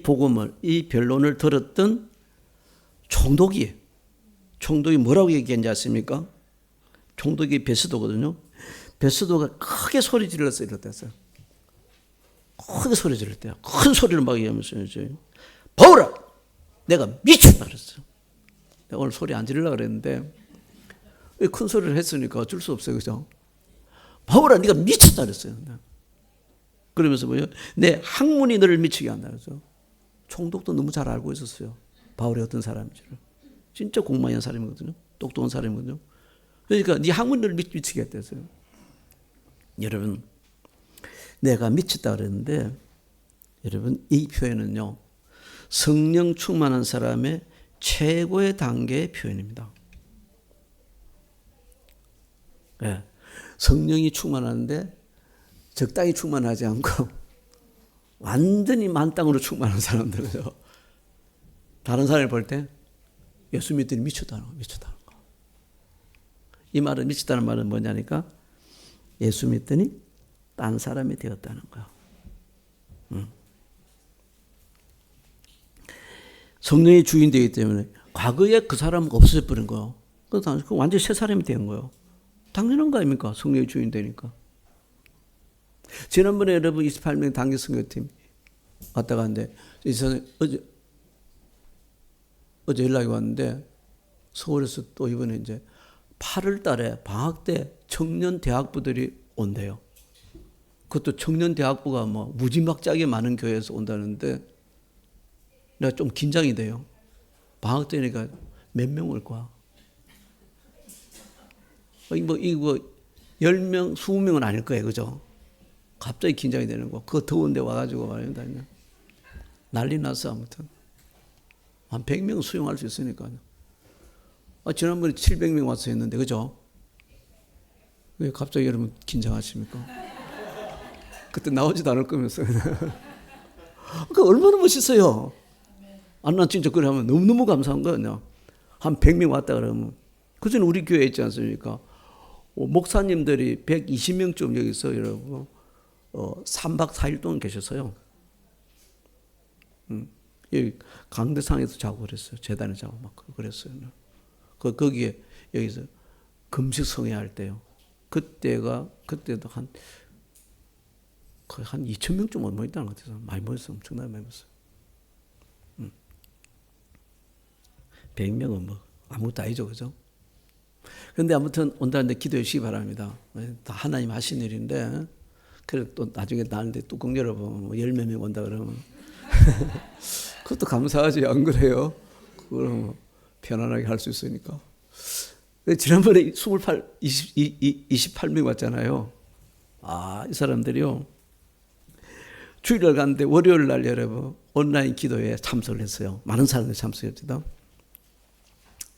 복음을 이 변론을 들었던 총독이 뭐라고 얘기했는지 아십니까? 총독이 베스도거든요. 베스도가 크게 소리 질렀어요. 이랬어요. 크게 소리 지를 때요. 큰 소리를 막 얘기하면서 바울아, 내가 미쳤다 그랬어요. 내가 오늘 소리 안 지르려고 그랬는데 큰 소리를 했으니까 어쩔 수 없어요, 그죠? 바울아, 네가 미쳤다 그랬어요. 그러면서 뭐요? 내 학문이 너를 미치게 한다 그랬죠. 총독도 너무 잘 알고 있었어요. 바울이 어떤 사람인지를. 진짜 공만한 사람이거든요. 똑똑한 사람이거든요. 그러니까 네 학문이 너를 미치게 했대요. 여러분, 내가 미쳤다 그랬는데 여러분 이 표현은요. 성령 충만한 사람의 최고의 단계의 표현입니다. 네. 성령이 충만하는데 적당히 충만하지 않고 완전히 만땅으로 충만한 사람들은요. 다른 사람을 볼 때 예수 믿더니 미쳤다는 거. 이 말은 미쳤다는 말은 뭐냐니까 예수 믿더니 딴 사람이 되었다는 거야. 성령의 주인 되기 때문에 과거에 그 사람은 없어져 버린 거예요. 그 완전히 새 사람이 된 거예요. 당연한 거 아닙니까? 성령의 주인 되니까. 지난번에 여러분 28명 단기 선교팀 왔다 갔는데 어제 연락이 왔는데 서울에서 또 이번에 이제 8월 달에 방학 때 청년 대학부들이 온대요. 그것도 청년 대학부가 뭐 무지막지하게 많은 교회에서 온다는데 내가 좀 긴장이 돼요. 방학 때니까 몇 명 올 거야. 이거 10명, 20명은 아닐 거예요. 그죠? 갑자기 긴장이 되는 거. 그거 더운데 와가지고 말입니다. 난리 났어, 아무튼. 한 100명 수용할 수 있으니까요. 지난번에 700명 와서 했는데, 그죠? 왜 갑자기 여러분 긴장하십니까? 그때 나오지도 않을 거면서. 그러니까 얼마나 멋있어요. 난 진짜 그래 하면 너무너무 감사한 거예요. 한 100명 왔다 그러면. 그전에 우리 교회에 있지 않습니까? 목사님들이 120명쯤 여기서 여러분 3박 4일 동안 계셨어요. 여기 강대상에서 자고 그랬어요. 재단에 자고 막 그랬어요. 거기에 여기서 금식 성회할 때요. 그때도 거의 한 2,000명쯤 모였다는 것 같아서 많이 모였어요. 엄청나게 많이 모였어요. 100명은 뭐 아무것도 아니죠, 그죠? 그런데 아무튼 온다는데 기도해 주시기 바랍니다. 다 하나님 하신 일인데, 그래 또 나중에 나는데 뚜껑 열어보면 뭐 10몇 명 온다 그러면 그것도 감사하지, 안 그래요? 그럼 편안하게 할 수 있으니까. 지난번에 28명 왔잖아요. 이 사람들이요. 주일날 갔는데 월요일 날 여러분 온라인 기도에 참석을 했어요. 많은 사람들이 참석했죠.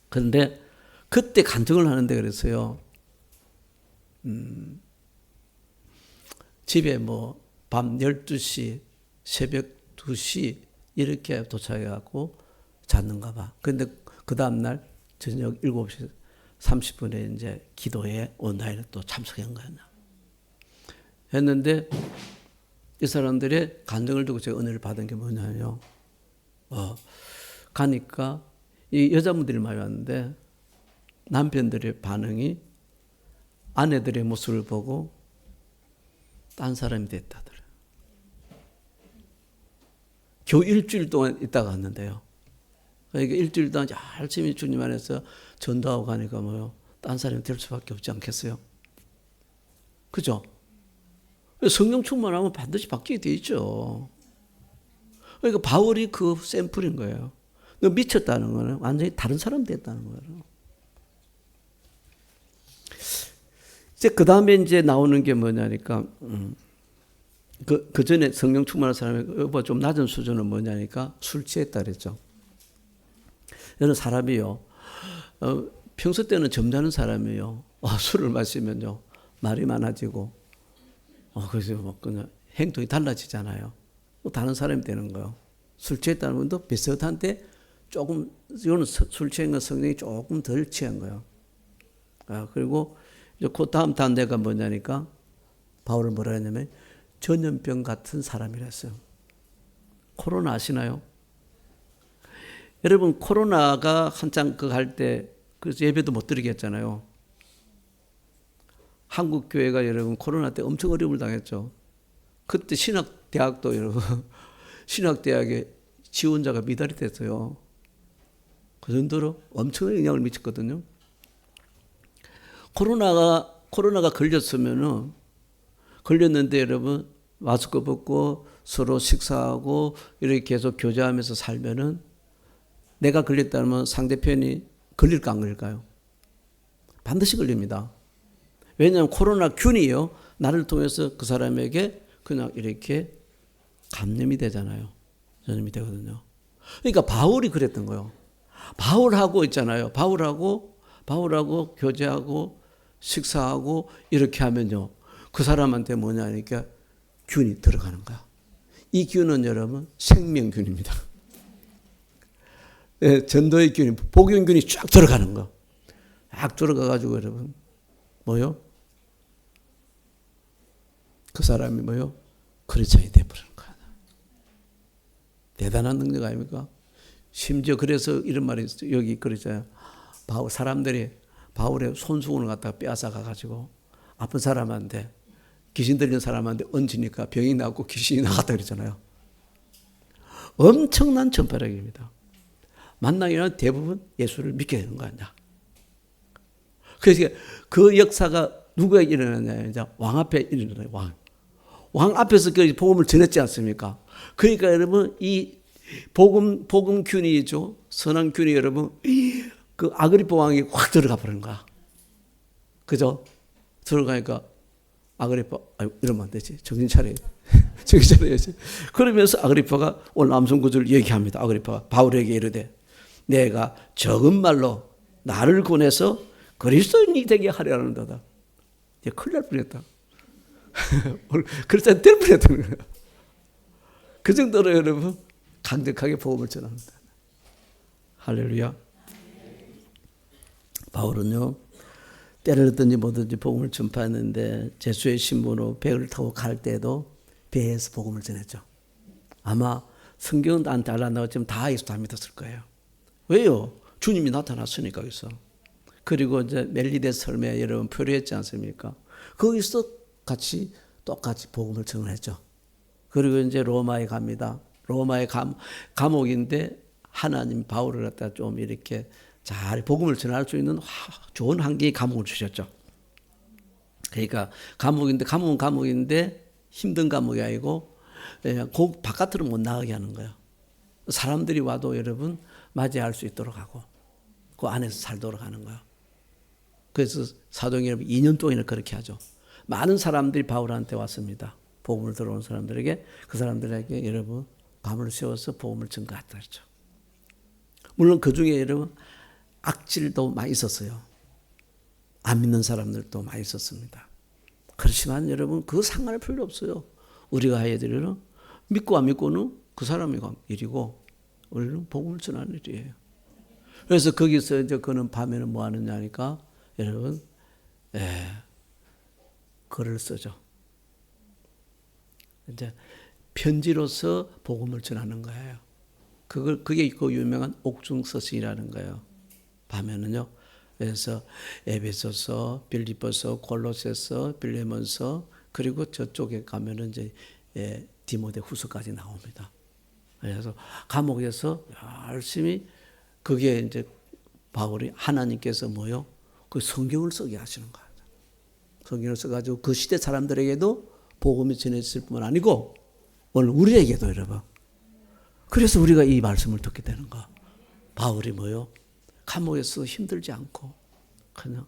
그런데 그때 간증을 하는데 그랬어요. 집에 밤 12시, 새벽 2시 이렇게 도착해갖고 잤는가 봐. 그런데 그 다음날 저녁 7시 30분에 이제 기도에 온라인에 또 참석한 거예요. 했는데 이 사람들의 간증을 두고 제가 은혜를 받은 게 뭐냐면요. 가니까 이 여자분들이 많이 왔는데 남편들의 반응이 아내들의 모습을 보고 딴 사람이 됐다더래요. 겨우 일주일 동안 있다가 갔는데요. 그러니까 일주일 동안 열심히 주님 안에서 전도하고 가니까 딴 사람이 될 수밖에 없지 않겠어요? 그죠? 성령 충만하면 반드시 바뀌게 돼 있죠. 그러니까 바울이 그 샘플인 거예요. 미쳤다는 거는 완전히 다른 사람 됐다는 거예요. 이제 그 다음에 이제 나오는 게 뭐냐니까, 그 전에 성령 충만한 사람이 좀 낮은 수준은 뭐냐니까 술 취했다 그랬죠. 여러 사람이요, 평소 때는 점잖은 사람이요, 술을 마시면요 말이 많아지고, 그래서 그냥 행동이 달라지잖아요. 다른 사람이 되는 거예요. 술 취했다는 분도 비슷한데 조금 이거는 술 취한 건 성령이 조금 덜 취한 거예요. 그리고 이제 그 다음 단계가 뭐냐니까 바울은 뭐라 했냐면 전염병 같은 사람이랬어요. 코로나 아시나요? 여러분 코로나가 한창 할 때 그래서 예배도 못 드리게 했잖아요. 한국 교회가 여러분 코로나 때 엄청 어려움을 당했죠. 그때 신학대학도 여러분 신학대학에 지원자가 미달이 됐어요. 그 정도로 엄청난 영향을 미쳤거든요. 코로나가 걸렸는데 여러분 마스크 벗고 서로 식사하고 이렇게 계속 교제하면서 살면은 내가 걸렸다면 상대편이 걸릴까 안 걸릴까요? 반드시 걸립니다. 왜냐하면 코로나 균이요 나를 통해서 그 사람에게 그냥 이렇게 감염이 되잖아요. 전염이 되거든요. 그러니까 바울이 그랬던 거예요. 바울하고 있잖아요. 바울하고 교제하고 식사하고 이렇게 하면요. 그 사람한테 뭐냐니까 균이 들어가는 거야. 이 균은 여러분 생명균입니다. 네, 전도의 균이 복용균이 쫙 들어가는 거. 쫙 들어가가지고 여러분 그 사람이 크리스찬이 돼버리는 거야. 대단한 능력 아닙니까? 심지어 그래서 이런 말이 있어요. 여기 그러잖아요. 사람들이 바울의 손수건을 갖다가 빼앗아 가가지고 아픈 사람한테 귀신 들린 사람한테 얹으니까 병이 나고 귀신이 나갔다 그러잖아요. 엄청난 전파력입니다. 만나기는 대부분 예수를 믿게 되는 거 아니야. 그래서 그 역사가 누구에게 일어나냐? 이제 왕 앞에 일어나요. 왕 앞에서 그 복음을 전했지 않습니까? 그러니까 여러분 이 복음균이죠. 선한균이 여러분 그 아그리파 왕이 확 들어가 버리는 거야. 그죠? 들어가니까 아그리파 이러면 안 되지. 정신 차려야지. 정신 차려야지. 그러면서 아그리파가 오늘 남성 구절을 얘기합니다. 아그리파가 바울에게 이르되 내가 적은 말로 나를 권해서 그리스도인이 되게 하려 하는도다. 이제 큰일 날 뻔했다. 그리스도인 될 뻔했다는 거야. 그 정도로 여러분 강력하게 복음을 전합니다. 할렐루야. 바울은요 때를 얻든지 뭐든지 복음을 전파했는데 제수의 신분으로 배를 타고 갈 때도 배에서 복음을 전했죠. 아마 성경은 안 잘라나왔지만 다 예수 다 믿었을 거예요. 왜요? 주님이 나타났으니까 여기서. 그리고 이제 멜리데 설매 여러분 표류했지 않습니까? 거기서 똑같이 복음을 전했죠. 그리고 이제 로마에 갑니다. 로마의 감옥인데 하나님 바울을 갖다 좀 이렇게 잘 복음을 전할 수 있는 좋은 환경에 감옥을 주셨죠. 그러니까 감옥은 감옥인데 힘든 감옥이 아니고 바깥으로 못 나가게 하는 거예요. 사람들이 와도 여러분 맞이할 수 있도록 하고 그 안에서 살도록 하는 거예요. 그래서 사도행전 여러분 2년 동안이나 그렇게 하죠. 많은 사람들이 바울한테 왔습니다. 복음을 들어온 사람들에게, 그 사람들에게 여러분 감을 세워서 복음을 전가했다 그랬죠. 물론 그 중에 여러분 악질도 많이 있었어요. 안 믿는 사람들도 많이 있었습니다. 그렇지만 여러분 그 상관할 필요 없어요. 우리가 해야 될 일은 믿고 안 믿고는 그 사람의 일이고 우리는 복음을 전하는 일이에요. 그래서 거기서 이제 그는 밤에는 뭐 하느냐 하니까 여러분 글을 쓰죠. 이제 편지로서 복음을 전하는 거예요. 그게 그 유명한 옥중서신이라는 거예요. 밤에는요. 그래서 에베소서, 빌립보서, 골로새서, 빌레몬서, 그리고 저쪽에 가면은 이제 디모데후서까지 나옵니다. 그래서 감옥에서 열심히 그게 이제 바울이 하나님께서 뭐요? 그 성경을 쓰게 하시는 거예요. 성경을 써가지고 그 시대 사람들에게도 복음이 전해졌을 뿐만 아니고 오늘 우리에게도 여러분. 그래서 우리가 이 말씀을 듣게 되는 거. 바울이 뭐요? 감옥에서 힘들지 않고 그냥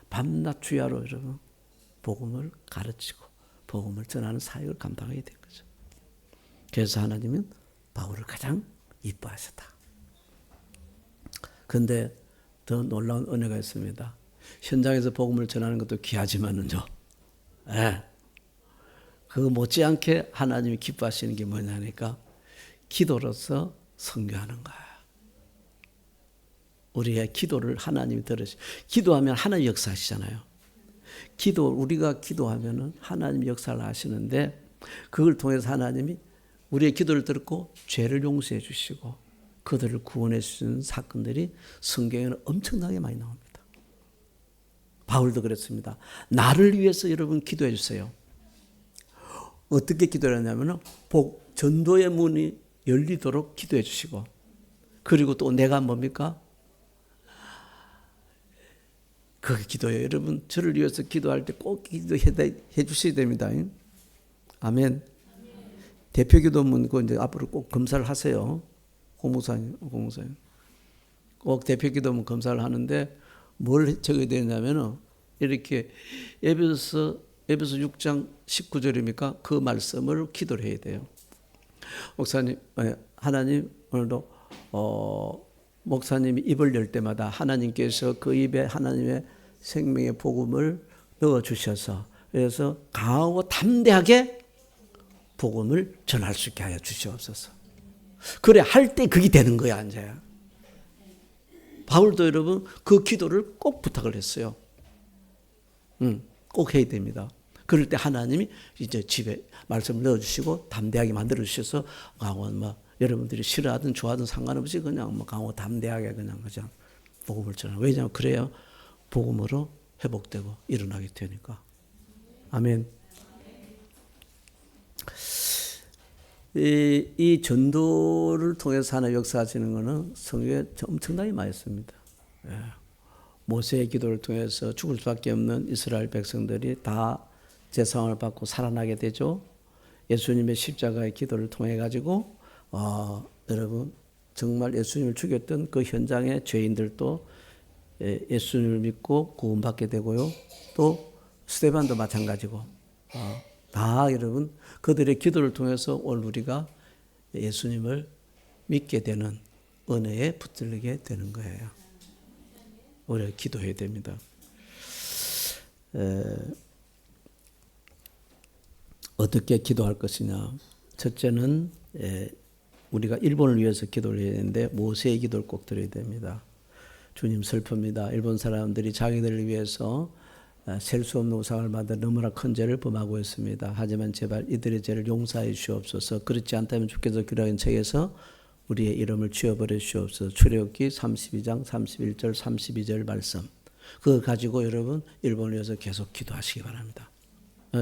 밤낮 주야로 여러분 복음을 가르치고 복음을 전하는 사역을 감당하게 된 거죠. 그래서 하나님은 바울을 가장 이뻐하셨다. 그런데 더 놀라운 은혜가 있습니다. 현장에서 복음을 전하는 것도 귀하지만은요. 그 못지않게 하나님이 기뻐하시는 게 뭐냐니까 기도로서 선교하는 거야. 우리의 기도를 하나님이 들으시. 기도하면 하나님 역사하시잖아요. 우리가 기도하면은 하나님 역사를 하시는데 그걸 통해서 하나님이 우리의 기도를 듣고 죄를 용서해 주시고 그들을 구원해 주시는 사건들이 성경에는 엄청나게 많이 나옵니다. 바울도 그랬습니다. 나를 위해서 여러분 기도해 주세요. 어떻게 기도를 하냐면은 전도의 문이 열리도록 기도해 주시고 그리고 또 내가 뭡니까? 그 기도예요. 여러분 저를 위해서 기도할 때 꼭 기도해 주셔야 됩니다. 아멘. 대표 기도문 이제 앞으로 꼭 검사를 하세요. 고무사님. 꼭 대표 기도문 검사를 하는데 뭘 적어야 되냐면은 이렇게 에베소서 6장 19절입니까? 그 말씀을 기도를 해야 돼요. 목사님, 하나님 오늘도 목사님이 입을 열 때마다 하나님께서 그 입에 하나님의 생명의 복음을 넣어 주셔서 그래서 강하고 담대하게 복음을 전할 수 있게 하여 주시옵소서. 그래 할 때 그게 되는 거야, 앉아야. 바울도 여러분 그 기도를 꼭 부탁을 했어요. 꼭 해야 됩니다. 그럴 때 하나님이 이제 집에 말씀을 넣어주시고 담대하게 만들어 주셔서 강원 여러분들이 싫어하든 좋아하든 상관없이 그냥 강하고 담대하게 그냥 복음을 전하. 왜냐하면 그래야 복음으로 회복되고 일어나게 되니까. 아멘. 이 전도를 통해서 하나님 역사하시는 것은 성경에 엄청나게 많이 있습니다. 모세의 기도를 통해서 죽을 수밖에 없는 이스라엘 백성들이 다 제사함을 받고 살아나게 되죠. 예수님의 십자가의 기도를 통해 가지고 여러분 정말 예수님을 죽였던 그 현장의 죄인들도 예수님을 믿고 구원받게 되고요. 또 스데반도 마찬가지고 다 여러분 그들의 기도를 통해서 오늘 우리가 예수님을 믿게 되는 은혜에 붙들리게 되는 거예요. 우리가 기도해야 됩니다. 어떻게 기도할 것이냐. 첫째는 우리가 일본을 위해서 기도를 해야 되는데 모세의 기도를 꼭 드려야 됩니다. 주님 슬픕니다. 일본 사람들이 자기들을 위해서 셀 수 없는 우상을 만들어 너무나 큰 죄를 범하고 있습니다. 하지만 제발 이들의 죄를 용서해 주옵소서. 그렇지 않다면 주께서 기록한 책에서 우리의 이름을 지워버려 주옵소서. 출애굽기 32장 31절 32절 말씀. 그거 가지고 여러분 일본을 위해서 계속 기도하시기 바랍니다.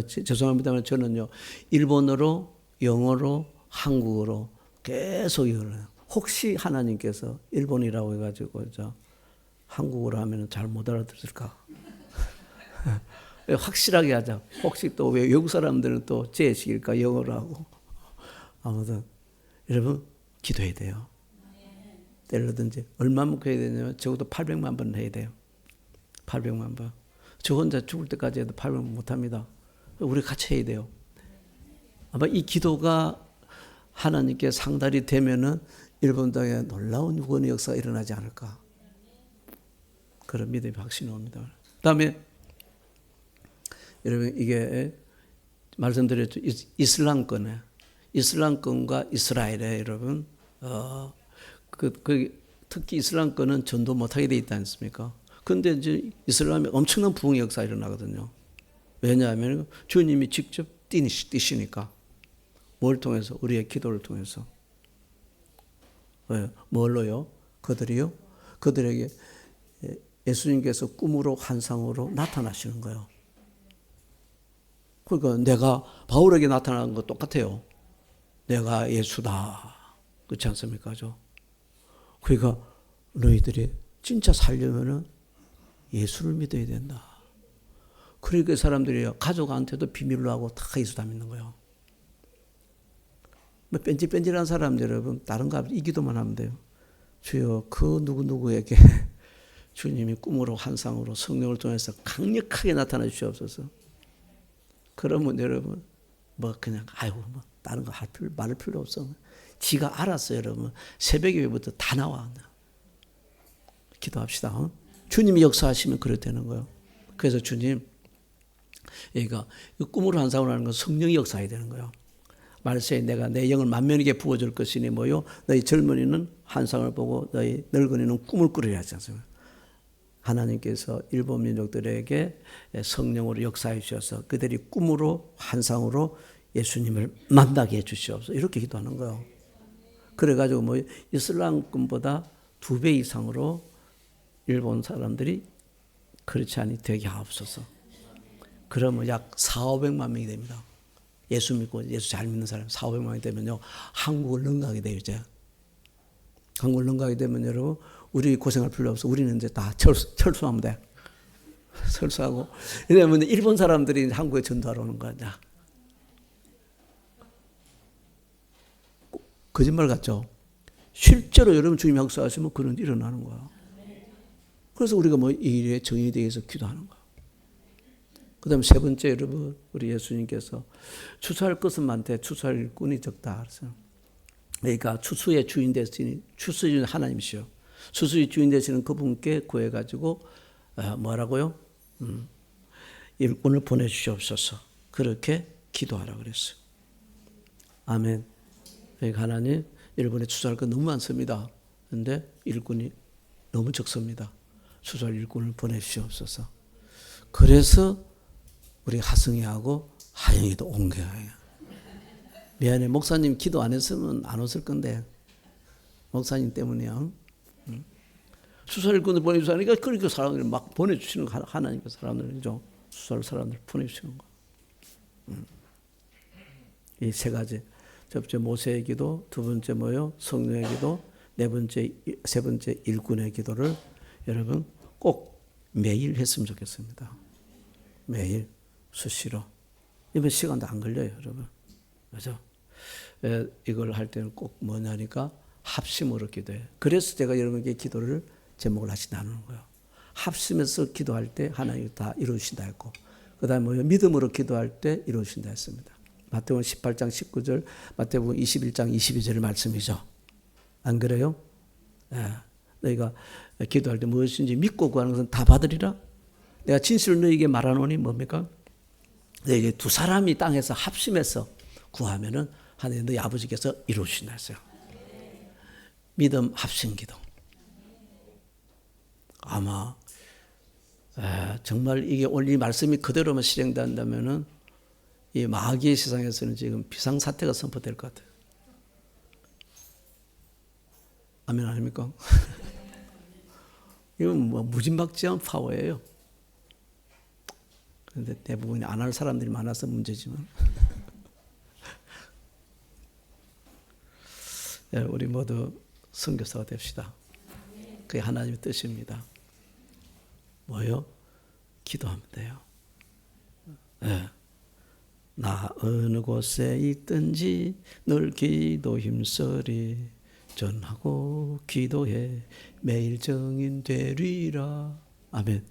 죄송합니다만 저는요 일본어로 영어로 한국어로 계속 이걸 해요. 혹시 하나님께서 일본이라고 해가지고 한국어로 하면 잘 못 알아들을까? 확실하게 하자. 혹시 또 왜 외국 사람들은 또 제식일까 영어로 하고. 아무튼 여러분 기도해야 돼요. 때려든지 얼마만큼 해야 되냐면 적어도 800만 번 해야 돼요. 800만 번. 저 혼자 죽을 때까지 해도 800만 번 못합니다. 우리 같이 해야 돼요. 아마 이 기도가 하나님께 상달이 되면은 일본 땅에 놀라운 구원의 역사가 일어나지 않을까. 그런 믿음이 확신이 옵니다. 그다음에 여러분 이게 말씀드렸죠. 이슬람권과 이스라엘에 여러분 특히 이슬람권은 전도 못하게 돼 있지 않습니까? 그런데 이제 이슬람에 엄청난 부흥의 역사가 일어나거든요. 왜냐하면 주님이 직접 뛰시니까. 뭘 통해서? 우리의 기도를 통해서. 왜? 뭘로요? 그들에게 예수님께서 꿈으로 환상으로 나타나시는 거예요. 그러니까 내가 바울에게 나타나는 거 똑같아요. 내가 예수다. 그렇지 않습니까? 그러니까 너희들이 진짜 살려면은 예수를 믿어야 된다. 그러니까 사람들이 가족한테도 비밀로 하고 다 예수 다 믿는 거예요. 뭐 뺀질뺀질한 사람들 여러분 다른 거 이 기도만 하면 돼요. 주여 그 누구누구에게 주님이 꿈으로 환상으로 성령을 통해서 강력하게 나타나 주시옵소서. 그러면 여러분 뭐 그냥 뭐 다른 거 말할 필요 없어. 지가 알았어요. 여러분 새벽 예배부터 다 나와. 기도합시다. 주님이 역사하시면 그렇게 되는 거예요. 그래서 주님 그러니까 꿈으로 환상을 하는 건 성령이 역사해야 되는 거예요. 말세에 내가 내 영을 만면에게 부어줄 것이니 뭐요? 너희 젊은이는 환상을 보고 너희 늙은이는 꿈을 꾸리라 하지 않습니까? 하나님께서 일본 민족들에게 성령으로 역사해 주셔서 그들이 꿈으로 환상으로 예수님을 만나게 해 주시옵소서. 이렇게 기도하는 거예요. 그래가지고 뭐 이슬람권보다 2배 이상으로 일본 사람들이 그렇지 않이 되게 하옵소서. 그러면 약 4,500만 명이 됩니다. 예수 믿고 예수 잘 믿는 사람 4,500만 명이 되면요. 한국을 능가하게 돼요. 이제. 한국을 능가하게 되면 여러분 우리 고생할 필요 없어. 우리는 이제 다 철수하면 돼. 철수하고. 왜냐하면 일본 사람들이 한국에 전도하러 오는 거야. 거짓말 같죠? 실제로 여러분 주님 역사하시면 그런 일이 일어나는 거야. 그래서 우리가 뭐 이 일에 정의에 대해서 기도하는 거야. 그 다음에 세 번째 여러분 우리 예수님께서 추수할 것은 많되 추수할 일꾼이 적다. 그러니까 추수의 주인 되시니 추수의 주인 하나님이시요. 추수의 주인 되시는 그분께 구해가지고 뭐라고요? 일꾼을 보내주시옵소서. 그렇게 기도하라 그랬어요. 아멘. 그러니까 하나님 일본에 추수할 거 너무 많습니다. 그런데 일꾼이 너무 적습니다. 추수할 일꾼을 보내주시옵소서. 그래서 우리 하승이하고 하영이도 온 거예요. 미안해. 목사님 기도 안 했으면 안 왔을 건데 목사님 때문이야. 추수할 일꾼을 보내주시니까 그렇게 사람들이 막 보내주시는 거 하나님께 사람들이죠. 추수할 사람들 보내주시는 거. 이 세 가지. 첫 번째 모세의 기도, 두 번째 뭐요? 성령의 기도, 세 번째 일꾼의 기도를 여러분 꼭 매일 했으면 좋겠습니다. 매일 수시로. 이번 시간도 안 걸려요, 여러분. 그죠? 이걸 할 때는 꼭 뭐냐니까 합심으로 기도해요. 그래서 제가 여러분께 기도를 제목을 하시 나누는 거예요. 합심해서 기도할 때 하나님이 다 이루신다 했고, 그 다음에 뭐요? 믿음으로 기도할 때 이루신다 했습니다. 마태복음 18장 19절, 마태복음 21장 22절 말씀이죠. 안 그래요? 너희가 기도할 때 무엇인지 믿고 구하는 것은 다 받으리라. 내가 진실을 너희에게 말하노니 뭡니까? 너희에게 두 사람이 땅에서 합심해서 구하면은 하나님 너희 아버지께서 이루신다 했어요. 믿음 합심 기도. 아마 정말 이게 오늘 이 말씀이 그대로만 실행된다면은 이 마귀의 세상에서는 지금 비상사태가 선포될 것 같아요. 아멘 아닙니까? 이건 뭐 무진박지한 파워예요. 그런데 대부분이 안 할 사람들이 많아서 문제지만 우리 모두 선교사가 됩시다. 그게 하나님의 뜻입니다. 뭐요? 기도하면 돼요. 네. 나 어느 곳에 있든지 늘 기도 힘쓰리 도전하고 기도해 매일 정인 되리라. 아멘.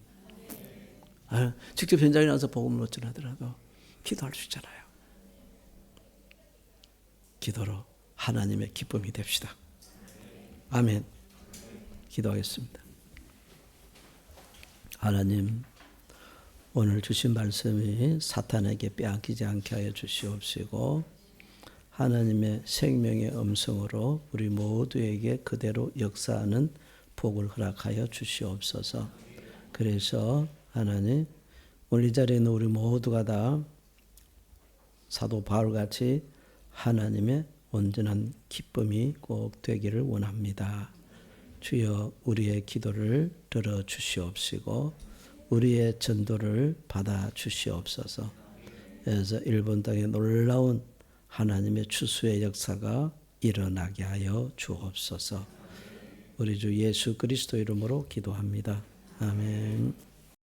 직접 현장에 나서 복음을 못 전하더라도 기도할 수 있잖아요. 기도로 하나님의 기쁨이 됩시다. 아멘. 기도하겠습니다. 하나님, 오늘 주신 말씀이 사탄에게 빼앗기지 않게 하여 주시옵시고 하나님의 생명의 음성으로 우리 모두에게 그대로 역사하는 복을 허락하여 주시옵소서. 그래서 하나님, 오늘 이 자리에 있는 우리 모두가 다 사도 바울같이 하나님의 온전한 기쁨이 꼭 되기를 원합니다. 주여, 우리의 기도를 들어 주시옵시고 우리의 전도를 받아 주시옵소서. 그래서 일본 땅에 놀라운 하나님의 추수의 역사가 일어나게 하여 주옵소서. 우리 주 예수 그리스도 이름으로 기도합니다. 아멘.